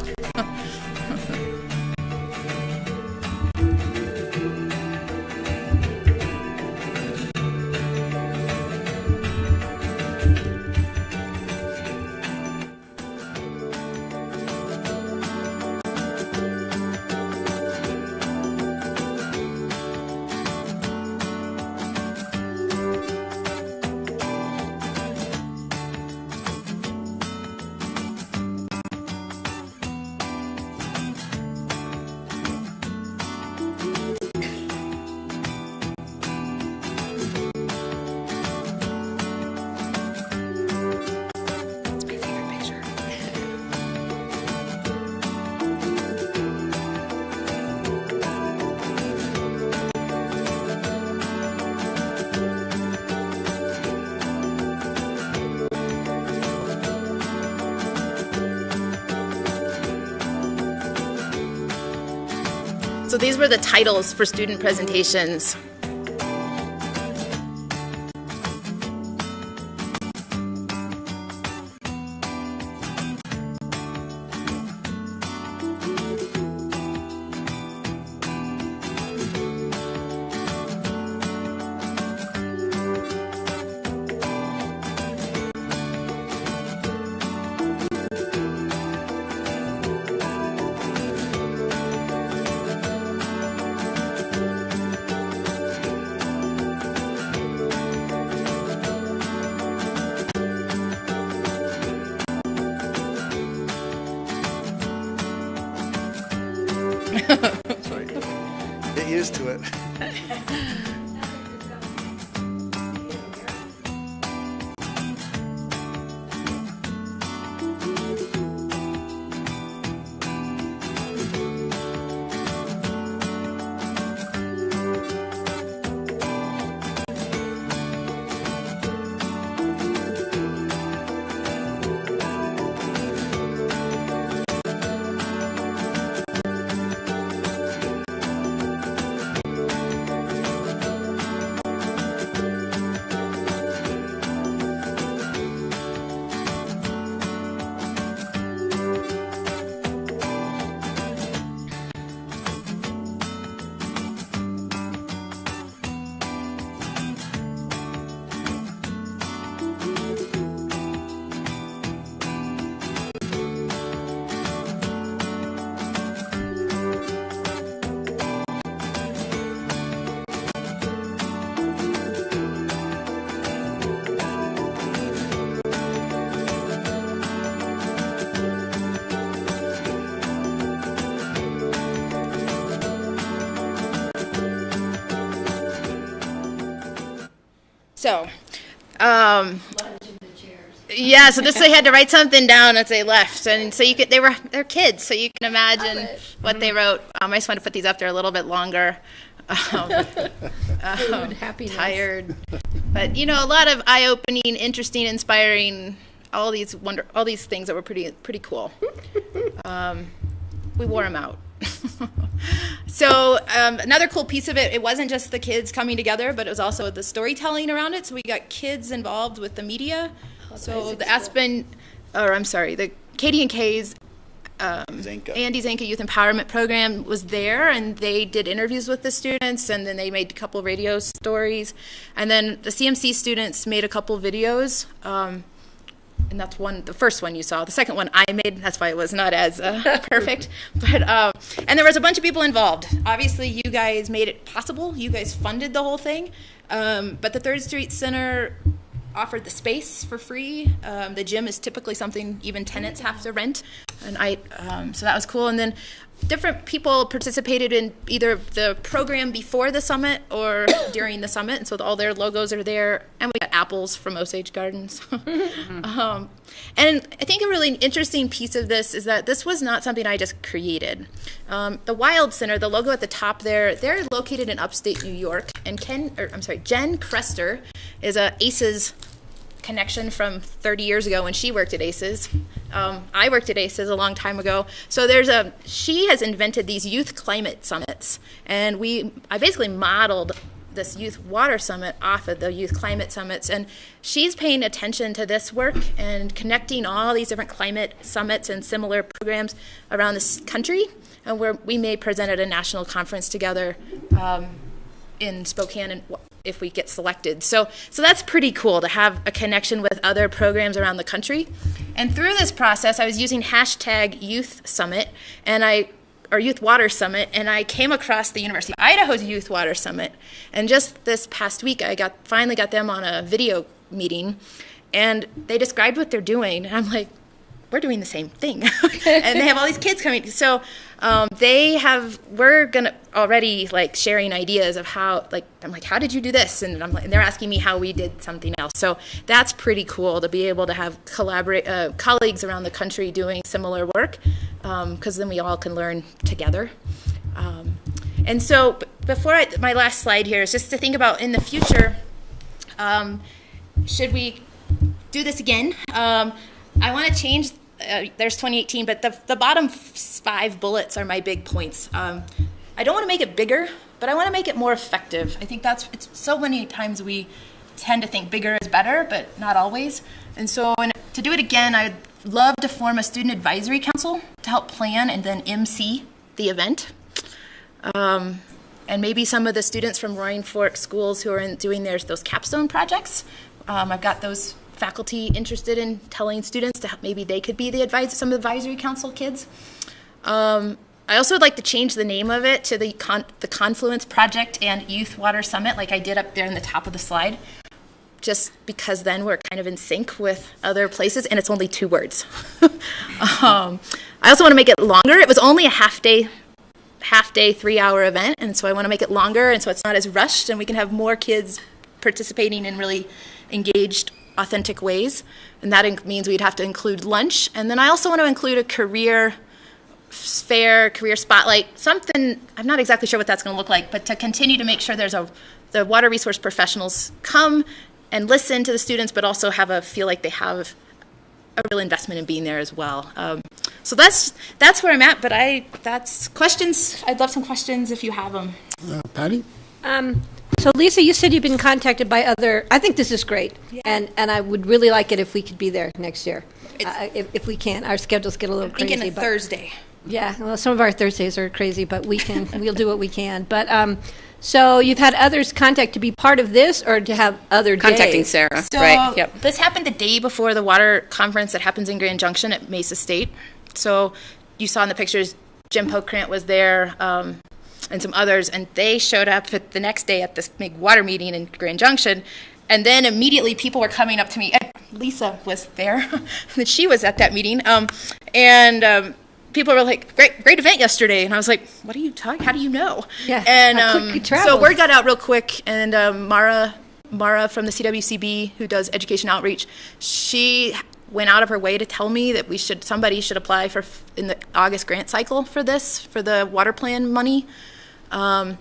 So these were the titles for student presentations. So, yeah, so this they had to write something down as they left, and so they're kids, so you can imagine what they wrote. I just want to put these up there a little bit longer. Happiness. Tired, but a lot of eye-opening, interesting, inspiring, all these things that were pretty cool. We wore them out. So another cool piece of it wasn't just the kids coming together, but it was also the storytelling around it. So we got kids involved with the media. So the Aspen, the KD&K's Andy Zanka Youth Empowerment Program was there, and they did interviews with the students, and then they made a couple radio stories. And then the CMC students made a couple videos, and that's the first one you saw. The second one I made, that's why it was not as perfect. But and there was a bunch of people involved. Obviously, you guys made it possible. You guys funded the whole thing. But the Third Street Center offered the space for free. The gym is typically something even tenants have to rent, and so that was cool. And then different people participated in either the program before the summit or during the summit, and so all their logos are there. And we got apples from Osage Gardens. And I think a really interesting piece of this is that this was not something I just created. The Wild Center, the logo at the top there, they're located in upstate New York, and Jen Crester is a ACES connection from 30 years ago when she worked at ACES. I worked at ACES a long time ago. So she has invented these youth climate summits, and I basically modeled this youth water summit off of the youth climate summits, and she's paying attention to this work and connecting all these different climate summits and similar programs around this country, and where we may present at a national conference together in Spokane and if we get selected. So that's pretty cool to have a connection with other programs around the country. And through this process, I was using hashtag Youth Summit or Youth Water Summit, and I came across the University of Idaho's Youth Water Summit. And just this past week, I finally got them on a video meeting, and they described what they're doing. And I'm like, we're doing the same thing. And they have all these kids coming. So we're gonna already sharing ideas of how, I'm like, how did you do this? And they're asking me how we did something else. So that's pretty cool to be able to have colleagues around the country doing similar work, because then we all can learn together. And so my last slide here is just to think about in the future, should we do this again? I want to change, there's 2018, but the bottom 5 bullets are my big points. I don't want to make it bigger, but I want to make it more effective. I think it's so many times we tend to think bigger is better, but not always. And so to do it again, I'd love to form a student advisory council to help plan and then MC the event. And maybe some of the students from Roaring Fork schools who are doing those capstone projects, I've got those faculty interested in telling students to maybe they could be some of the advisory council kids. I also would like to change the name of it to the Confluence Project and Youth Water Summit, like I did up there in the top of the slide, just because then we're kind of in sync with other places, and it's only 2 words. I also want to make it longer. It was only a half day 3-hour event, and so I want to make it longer, and so it's not as rushed, and we can have more kids participating in really engaged, authentic ways. And that means we'd have to include lunch. And then I also want to include a career fair, career spotlight, something, I'm not exactly sure what that's going to look like, but to continue to make sure the water resource professionals come and listen to the students, but also feel like they have a real investment in being there as well. So that's where I'm at, but that's questions. I'd love some questions if you have them. Patty? So Lisa, you said you've been contacted by I think this is great, yeah. and I would really like it if we could be there next year, if we can. Our schedules get a little crazy. Thinking Thursday. Yeah, well, some of our Thursdays are crazy, but we'll do what we can. But so you've had others contact to be part of this, or to have other contacting days? Sarah, so right? Yep. This happened the day before the water conference that happens in Grand Junction at Mesa State. So you saw in the pictures, Jim Pokrant was there, and some others, and they showed up the next day at this big water meeting in Grand Junction, and then immediately people were coming up to me. Lisa was there, and she was at that meeting, and people were like, great event yesterday, and I was like, what are you talking, how do you know? Yeah, and so word got out real quick, and Mara Mara from the CWCB, who does education outreach, she went out of her way to tell me that somebody should apply in the August grant cycle for the water plan money. The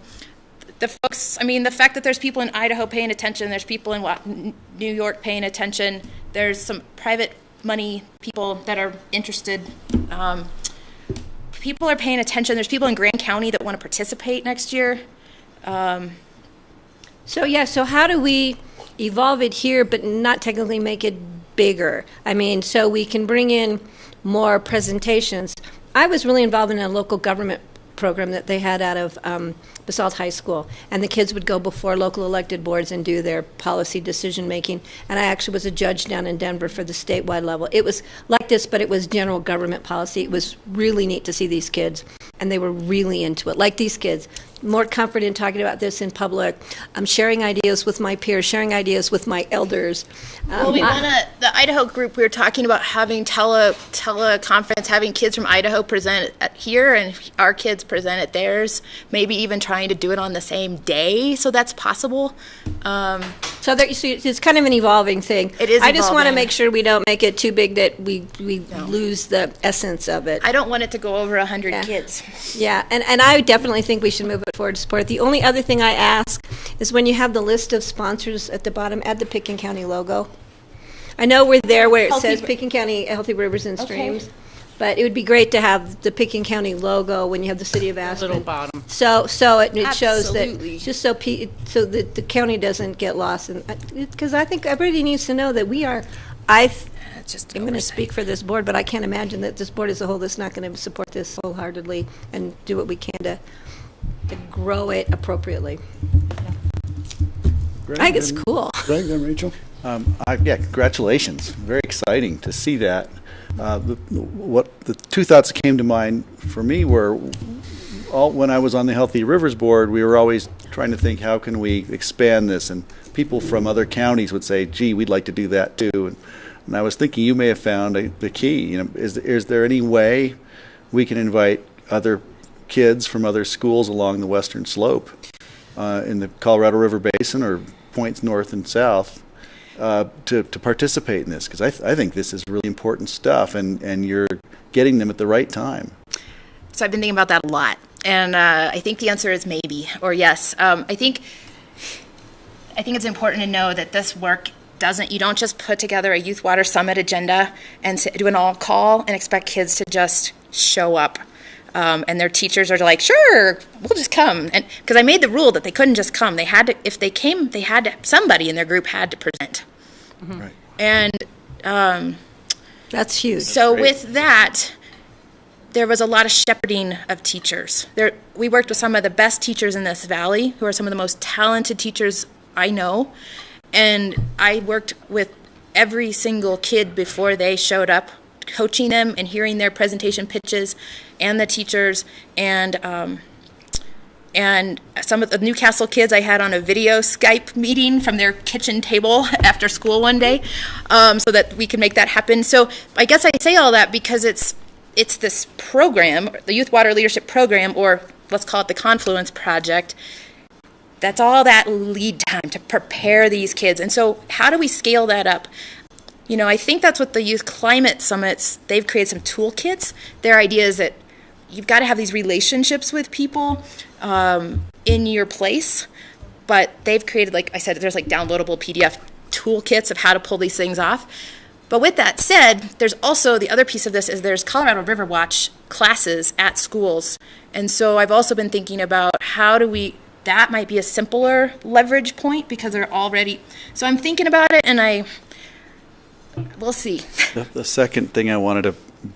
fact that there's people in Idaho paying attention, there's people in New York paying attention, there's some private money people that are interested. People are paying attention. There's people in Grand County that want to participate next year. So how do we evolve it here but not technically make it bigger? I mean, so we can bring in more presentations. I was really involved in a local government program that they had out of Basalt High School, and the kids would go before local elected boards and do their policy decision making. And I actually was a judge down in Denver for the statewide level. It was like this, but it was general government policy. It was really neat to see these kids, and they were really into it. Like these kids, more comfort in talking about this in public. I'm sharing ideas with my peers, sharing ideas with my elders. The Idaho group, we were talking about having teleconference, having kids from Idaho present here and our kids present at theirs, maybe even trying to do it on the same day, so that's possible. So it's kind of an evolving thing. It is I just want to evolving. make sure we don't make it too big that we lose the essence of it. I don't want it to go over 100 kids. Yeah, and I definitely think we should move it forward to support it. The only other thing I ask is when you have the list of sponsors at the bottom, add the Pitkin County logo. I know we're there where it says Pitkin County Healthy Rivers and Streams, but it would be great to have the Pitkin County logo when you have the city of Aspen. Little bottom. So it shows that, Absolutely. just so that the county doesn't get lost. Because I think everybody needs to know that we are, I'm going to speak for this board, but I can't imagine that this board as a whole is not going to support this wholeheartedly and do what we can to grow it appropriately. Greg, I think it's cool. Greg and Rachel? Congratulations. Very exciting to see that. The two thoughts that came to mind for me were, when I was on the Healthy Rivers Board, we were always trying to think, how can we expand this? And people from other counties would say, gee, we'd like to do that too. And I was thinking you may have found the key. Is there any way we can invite other kids from other schools along the western slope in the Colorado River Basin or points north and south to participate in this? Because I think this is really important stuff, and you're getting them at the right time. So I've been thinking about that a lot, and I think the answer is maybe or yes. I think it's important to know that this work you don't just put together a Youth Water Summit agenda and do an all call and expect kids to just show up. And their teachers are like, sure, we'll just come. And because I made the rule that they couldn't just come. They had to, if they came, somebody in their group had to present. Mm-hmm. Right. And That's huge. so with that, there was a lot of shepherding of teachers. We worked with some of the best teachers in this valley, who are some of the most talented teachers I know. And I worked with every single kid before they showed up, coaching them and hearing their presentation pitches, and the teachers, and some of the Newcastle kids I had on a video Skype meeting from their kitchen table after school one day, so that we could make that happen. So I guess I say all that because it's this program, the Youth Water Leadership Program, or let's call it the Confluence Project. That's all that lead time to prepare these kids. And so how do we scale that up? I think that's what the Youth Climate Summits, they've created some toolkits. Their idea is that you've got to have these relationships with people in your place, but they've created, like I said, there's like downloadable PDF toolkits of how to pull these things off. But with that said, there's also the other piece of this is there's Colorado River Watch classes at schools. And so I've also been thinking about that might be a simpler leverage point because they're already, so I'm thinking about it and we'll see. The second thing I wanted to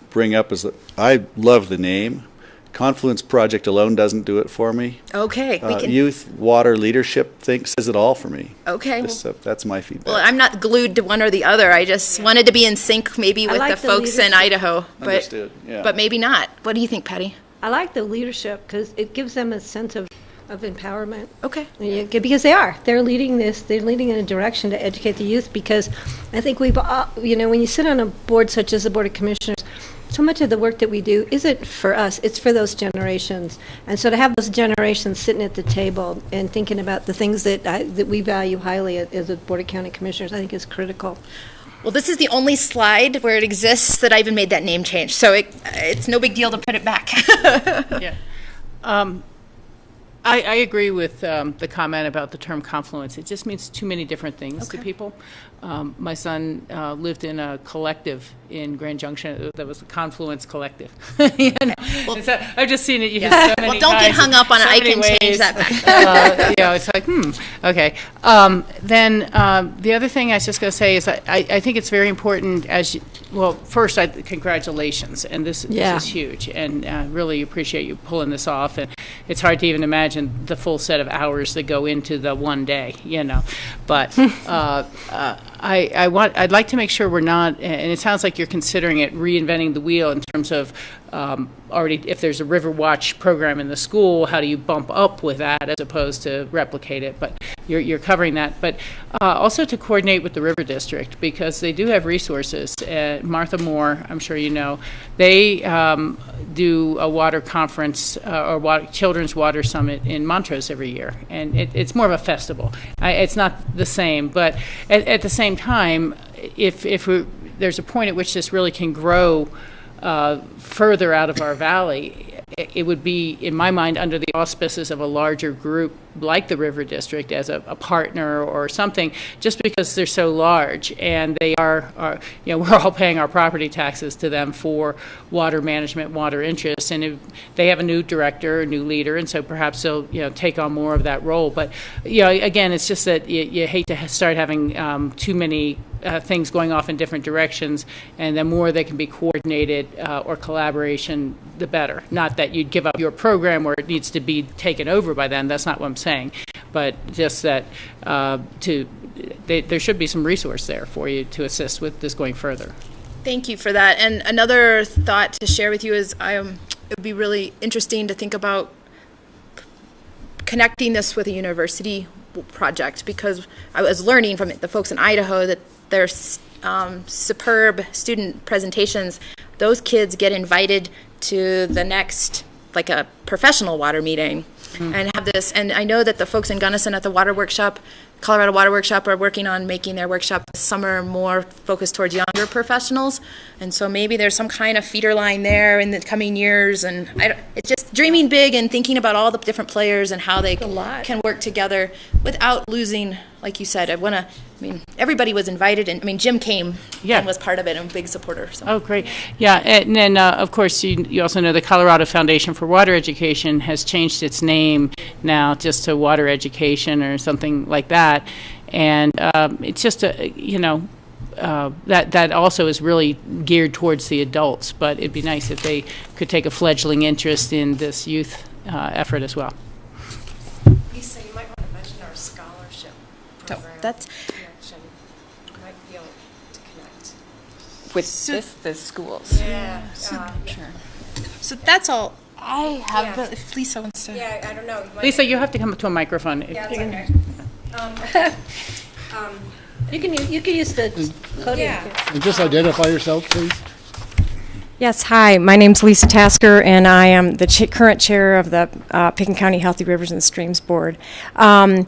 bring up is that I love the name. Confluence Project alone doesn't do it for me. Okay. Youth Water Leadership says it all for me. Okay. That's my feedback. Well, I'm not glued to one or the other. I just wanted to be in sync maybe with the folks in Idaho. Understood, yeah. But maybe not. What do you think, Patty? I like the leadership because it gives them a sense of empowerment. Okay. Because they're leading this, they're leading in a direction to educate the youth, because I think we've, when you sit on a board such as the Board of Commissioners, so much of the work that we do isn't for us, it's for those generations. And so to have those generations sitting at the table and thinking about the things that that we value highly as a Board of County Commissioners, I think is critical. Well, this is the only slide where it exists that I even made that name change, so it's no big deal to put it back. Yeah. I agree with the comment about the term confluence. It just means too many different things to people. My son lived in a collective in Grand Junction that was the Confluence Collective. You know? Well, so I've just seen it used so many well, don't get hung up on it. I can change that back. It's like, okay. Then the other thing I was just going to say is I think it's very important first, congratulations, and this is huge, and really appreciate you pulling this off. And it's hard to even imagine the full set of hours that go into the one day, But I'd like to make sure we're not, and it sounds like you're considering it reinventing the wheel in terms of already, if there's a River Watch program in the school, how do you bump up with that as opposed to replicate it? But you're covering that. But also to coordinate with the River District, because they do have resources. Martha Moore, I'm sure you know, they do a water conference or Children's Water Summit in Montrose every year. And it's more of a festival. It's not the same, but at the same time, if there's a point at which this really can grow further out of our valley, it would be, in my mind, under the auspices of a larger group like the River District as a partner or something, just because they're so large and they are we're all paying our property taxes to them for water management, water interests, and if they have a new director, a new leader, and so perhaps they'll take on more of that role. But again, it's just that you hate to start having too many things going off in different directions, and the more they can be coordinated or collaboration, the better. Not that you'd give up your program where it needs to be taken over by them. That's not what I'm saying. But just that there should be some resource there for you to assist with this going further. Thank you for that. And another thought to share with you is it would be really interesting to think about connecting this with a university project, because I was learning from the folks in Idaho that there's superb student presentations. Those kids get invited to the next, like a professional water meeting, and have this. And I know that the folks in Gunnison at the Water Workshop, Colorado Water Workshop, are working on making their workshop this summer more focused towards younger professionals. And so maybe there's some kind of feeder line there in the coming years. And it's just dreaming big and thinking about all the different players and how they can work together without losing, like you said, everybody was invited, and Jim came and was part of it and a big supporter. So. Oh, great. Yeah, and then, of course, you also know the Colorado Foundation for Water Education has changed its name now just to Water Education or something like that. And it's just, that also is really geared towards the adults, but it'd be nice if they could take a fledgling interest in this youth effort as well. Lisa, you might want to mention our scholarship program. That's... with the schools. Yeah. Sure. So that's all I have. But if Lisa wants to. Yeah, I don't know. Lisa, you have to come to a microphone. Yeah, it's okay. You can use the podium. Yeah. And just identify yourself, please. Yes, hi. My name's Lisa Tasker, and I am the current chair of the Pickens County Healthy Rivers and Streams Board. I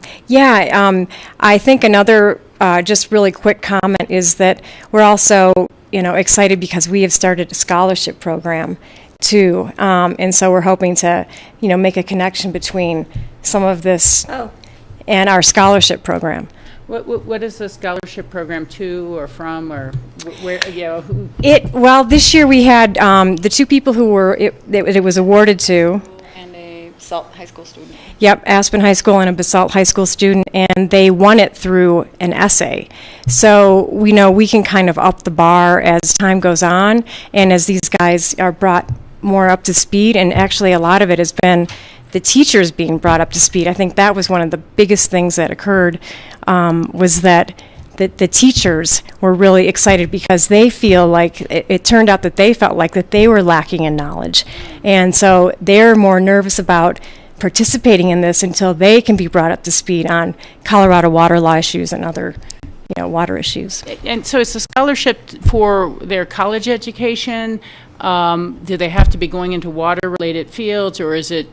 think another just really quick comment is that we're also excited because we have started a scholarship program too, and so we're hoping to make a connection between some of this and our scholarship program. What is the scholarship program to or from or where? Who? Well, this year we had the two people who it was awarded to. And a Basalt High School student. Yep, Aspen High School and a Basalt High School student, and they won it through an essay. So we know we can kind of up the bar as time goes on, and as these guys are brought more up to speed, and actually a lot of it has been the teachers being brought up to speed. I think that was one of the biggest things that occurred, was that the teachers were really excited because they feel like it turned out that they felt like that they were lacking in knowledge. And so they're more nervous about participating in this until they can be brought up to speed on Colorado water law issues and other water issues. And so it's a scholarship for their college education, do they have to be going into water-related fields, or is it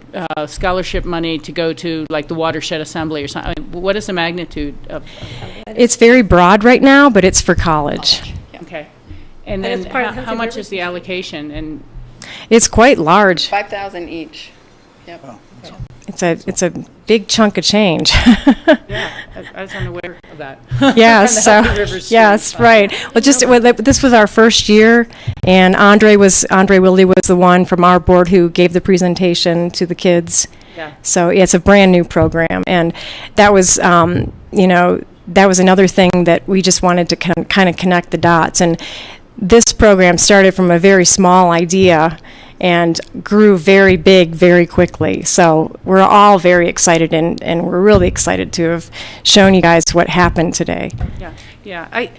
scholarship money to go to like the watershed assembly or something? I mean, what is the magnitude of It's very broad right now, but it's for college. Okay. And then how much is the allocation? And It's quite large. 5,000 each. Yep. Oh. It's a big chunk of change. yeah, I was unaware of that. Yes, so, yes, right. Well, this was our first year, and Andre Wilde was the one from our board who gave the presentation to the kids. Yeah. So it's a brand new program, and that was, that was another thing that we just wanted to kind of connect the dots. And this program started from a very small idea and grew very big very quickly. So we're all very excited, and we're really excited to have shown you guys what happened today. Yeah.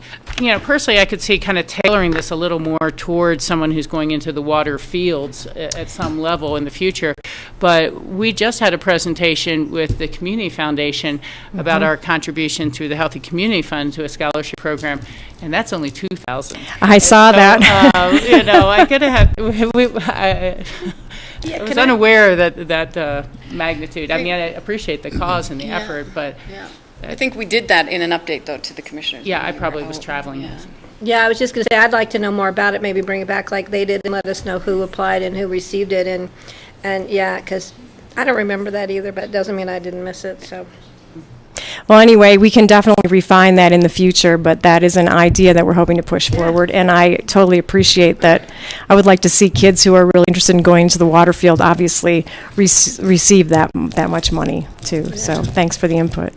Personally, I could see kind of tailoring this a little more towards someone who's going into the water fields at some level in the future. But we just had a presentation with the Community Foundation about our contribution through the Healthy Community Fund to a scholarship program, and that's only $2,000. I saw that. I could have had. I was unaware that magnitude. I mean, I appreciate the cause and the effort, but. Yeah. I think we did that in an update, though, to the commissioners. Yeah, I probably was traveling. Yeah, I was just going to say, I'd like to know more about it, maybe bring it back like they did and let us know who applied and who received it. And yeah, because I don't remember that either, but it doesn't mean I didn't miss it, so. Well, anyway, we can definitely refine that in the future, but that is an idea that we're hoping to push forward, and I totally appreciate that. I would like to see kids who are really interested in going to the water field obviously receive that much money too. So thanks for the input.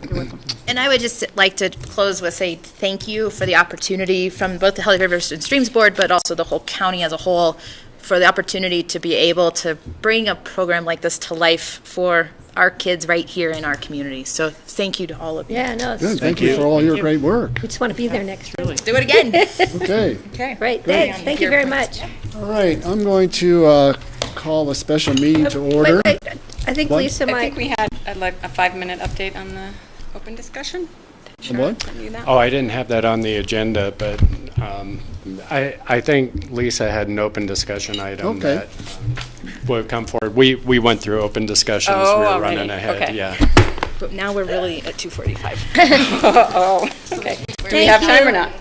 And I would just like to close with say thank you for the opportunity from both the Healthy Rivers and Streams Board, but also the whole county as a whole, for the opportunity to be able to bring a program like this to life for our kids right here in our community. So thank you to all of you. Yeah, no, it's Thank you for all your great work. We just want to be there next year. Do it again. Okay. Okay, great. Thank you very much. All right, I'm going to call a special meeting to order. Wait, I think What? Lisa I might. think we had a 5-minute update on the open discussion. What? Oh, I didn't have that on the agenda, but I think Lisa had an open discussion item that would come forward. We went through open discussions. We were running ahead. Okay. Yeah. But now we're really at 2:45. Oh, okay. Do we have time or not?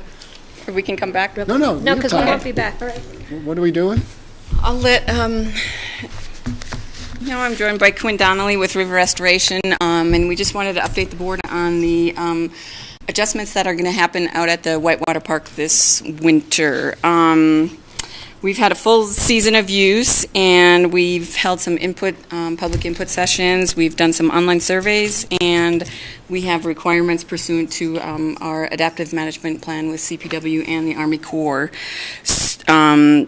Or we can come back? No, No, because we time. won't be back. What are we doing? I'll let, I'm joined by Quinn Donnelly with River Restoration, and we just wanted to update the board on the adjustments that are going to happen out at the Whitewater Park this winter. We've had a full season of use, and we've held some public input sessions. We've done some online surveys, and we have requirements pursuant to our adaptive management plan with CPW and the Army Corps.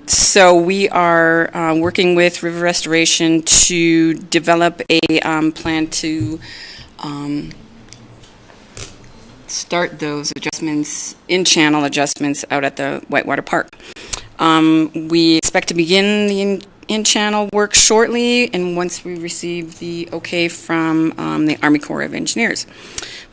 So we are working with River Restoration to develop a plan to start those adjustments, in-channel adjustments out at the Whitewater Park. We expect to begin the in-channel work shortly, and once we receive the okay from the Army Corps of Engineers.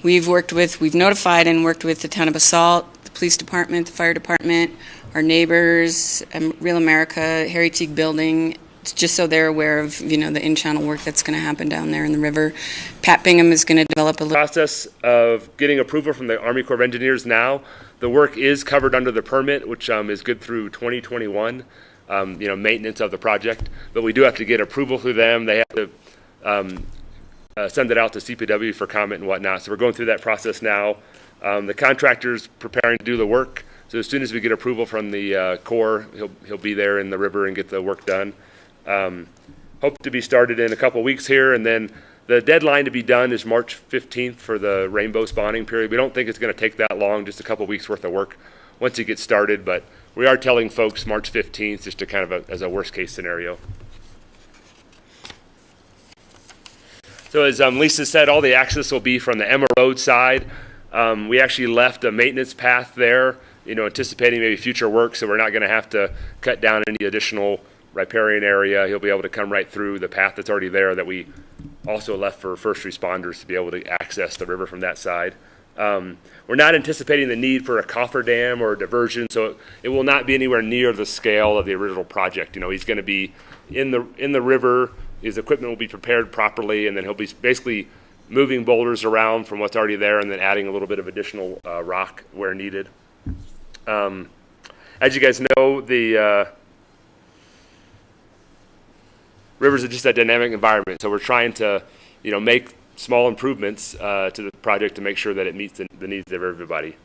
We've notified and worked with the town of Basalt, the police department, the fire department, our neighbors, Real America, Harry Teague Building, just so they're aware of, the in-channel work that's going to happen down there in the river. Pat Bingham is going to develop a process of getting approval from the Army Corps of Engineers now. The work is covered under the permit, which is good through 2021, maintenance of the project. But we do have to get approval through them. They have to send it out to CPW for comment and whatnot. So we're going through that process now. The contractor's preparing to do the work. So as soon as we get approval from the Corps, he'll be there in the river and get the work done. Hope to be started in a couple weeks here, and then the deadline to be done is March 15th for the rainbow spawning period. We don't think it's going to take that long, just a couple weeks worth of work once it gets started, but we are telling folks March 15th just to kind of as a worst case scenario. So as Lisa said, all the access will be from the Emma Road side. We actually left a maintenance path there, anticipating maybe future work, so we're not going to have to cut down any additional riparian area. He'll be able to come right through the path that's already there that we also left for first responders to be able to access the river from that side. We're not anticipating the need for a cofferdam or a diversion, so it will not be anywhere near the scale of the original project. You know, he's going to be in the river. His equipment will be prepared properly, and then he'll be basically moving boulders around from what's already there, and then adding a little bit of additional rock where needed. As you guys know, the rivers are just a dynamic environment, so we're trying to, you know, make small improvements to the project to make sure that it meets the needs of everybody.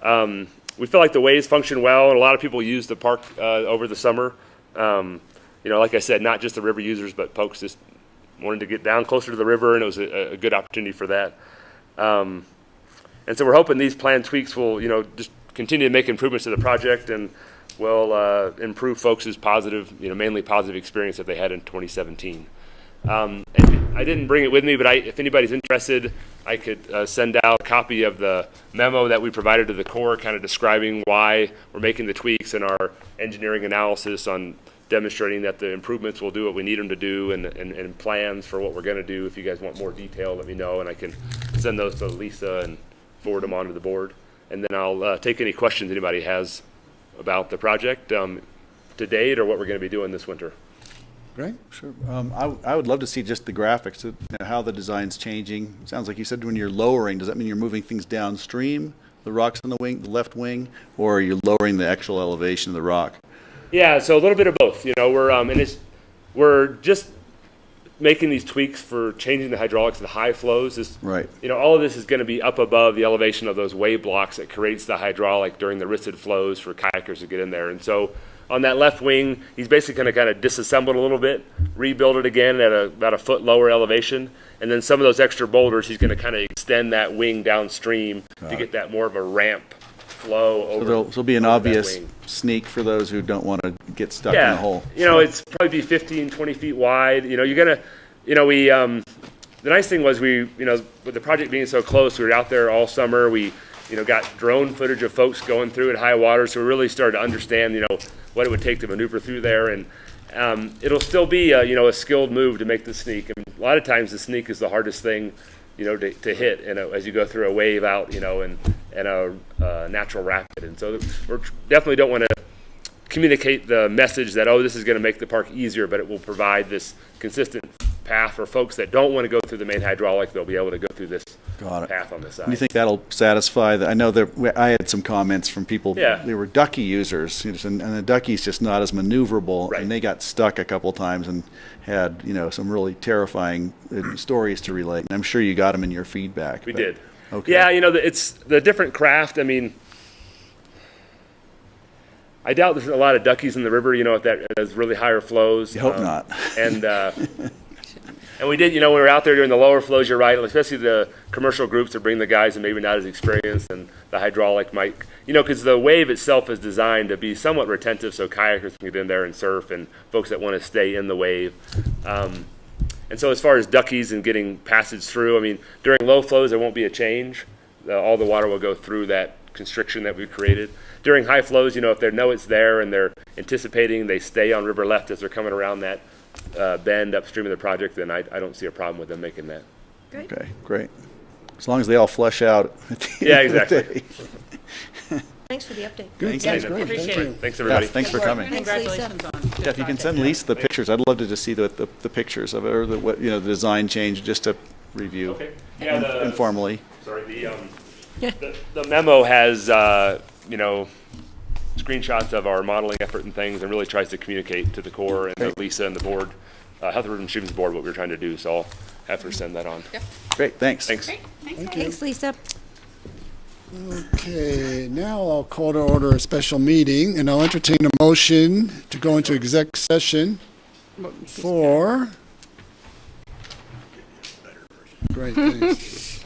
We feel like the waves function well, and a lot of people use the park over the summer. You know, like I said, not just the river users, but folks just wanted to get down closer to the river, and it was a good opportunity for that. And so we're hoping these planned tweaks will, you know, just continue to make improvements to the project, and will improve folks' positive, you know, mainly positive experience that they had in 2017. And I didn't bring it with me, but if anybody's interested, I could send out a copy of the memo that we provided to the Corps, kind of describing why we're making the tweaks in our engineering analysis on demonstrating that the improvements will do what we need them to do, and plans for what we're going to do. If you guys want more detail, let me know, and I can send those to Lisa and forward them on to the board. And then I'll take any questions anybody has about the project to date, or what we're going to be doing this winter. Great, sure. I would love to see just the graphics, you know, how the design's changing. It sounds like you said when you're lowering, does that mean you're moving things downstream, the rocks on the wing, the left wing, or are you lowering the actual elevation of the rock? Yeah, so a little bit of both. You know, we're just making these tweaks for changing the hydraulics of the high flows. Right. You know, all of this is going to be up above the elevation of those wave blocks that creates the hydraulic during the risted flows for kayakers to get in there. And so on that left wing, he's basically going to kind of disassemble it a little bit, rebuild it again at about a foot lower elevation, and then some of those extra boulders, he's going to kind of extend that wing downstream to get that more of a ramp flow over. So there'll be an obvious sneak for those who don't want to get stuck in the hole. You know, it's probably be 15, 20 feet wide. You know, you're going to, you know, the nice thing was you know, with the project being so close, we were out there all summer. We, you know, got drone footage of folks going through at high water, so we really started to understand, you know, what it would take to maneuver through there. And it'll still be, you know, a skilled move to make the sneak. And a lot of times the sneak is the hardest thing, you know, to hit, you know, as you go through a wave out, you know, and a natural rapid. And so we definitely don't want to communicate the message that, oh, this is going to make the park easier, but it will provide this consistent path for folks that don't want to go through the main hydraulic. They'll be able to go through this path on the side. Do you think that'll satisfy? I know that I had some comments from people. Yeah. They were ducky users, and the ducky's just not as maneuverable, and they got stuck a couple times and had, you know, some really terrifying stories to relate. And I'm sure you got them in your feedback. We did. Okay. Yeah, you know, it's the different craft. I mean, I doubt there's a lot of duckies in the river, you know, if that has really higher flows. You hope not. And we did, you know, when we were out there during the lower flows, you're right, especially the commercial groups that bring the guys and maybe not as experienced, and the hydraulic might, you know, because the wave itself is designed to be somewhat retentive so kayakers can get in there and surf, and folks that want to stay in the wave. And so as far as duckies and getting passage through, I mean, during low flows, there won't be a change. All the water will go through that constriction that we've created. During high flows, you know, if they know it's there and they're anticipating, they stay on river left as they're coming around that bend upstream of the project, then I don't see a problem with them making that. Great. Okay, great. As long as they all flesh out at the end of the day. Thanks for the update. Good. Thanks. Great. Appreciate it. Thanks, everybody. Yeah, thanks for coming. Congratulations on the Yeah, if you can send Lisa the pictures, I'd love to just see the pictures of it, or the design change, just to review. Okay. Yeah, informally. Sorry, the memo has you know, screenshots of our modeling effort and things, and really tries to communicate to the Corps and Lisa and the board, Health River and Streams Board, what we're trying to do. So I'll have her send that on. Yep. Great, thanks. Thanks. Great. Thanks, Lisa. Okay, now I'll call to order a special meeting, and I'll entertain a motion to go into exec session for... Great, thanks.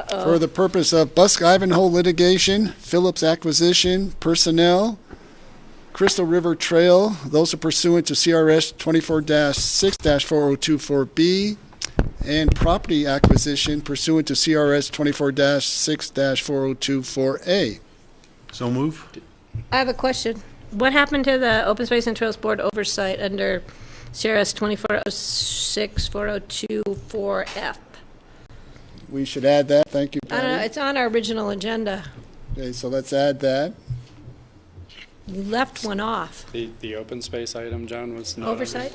For the purpose of Busk-Ivanhoe litigation, Phillips acquisition, personnel, Crystal River Trail, those are pursuant to CRS 24-6-4024B, and property acquisition pursuant to CRS 24-6-4024A. So move. I have a question. What happened to the Open Space and Trails Board oversight under CRS 24-06-4024F? we should add that. Thank you, I don't know, Patty. it's on our original agenda. Okay, so let's add that. You left one off. The open space item, John, was not. Oversight?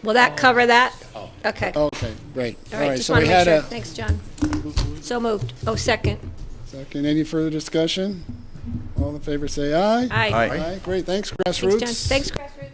Will that cover that? Oh. Okay. Okay, great. All right, just so want we to make had sure. a Thanks, John. So moved. Oh, second. second. Any further discussion? All in favor say aye. Aye. Aye. Great, thanks, Grassroots. Thanks, John. Thanks, Grassroots.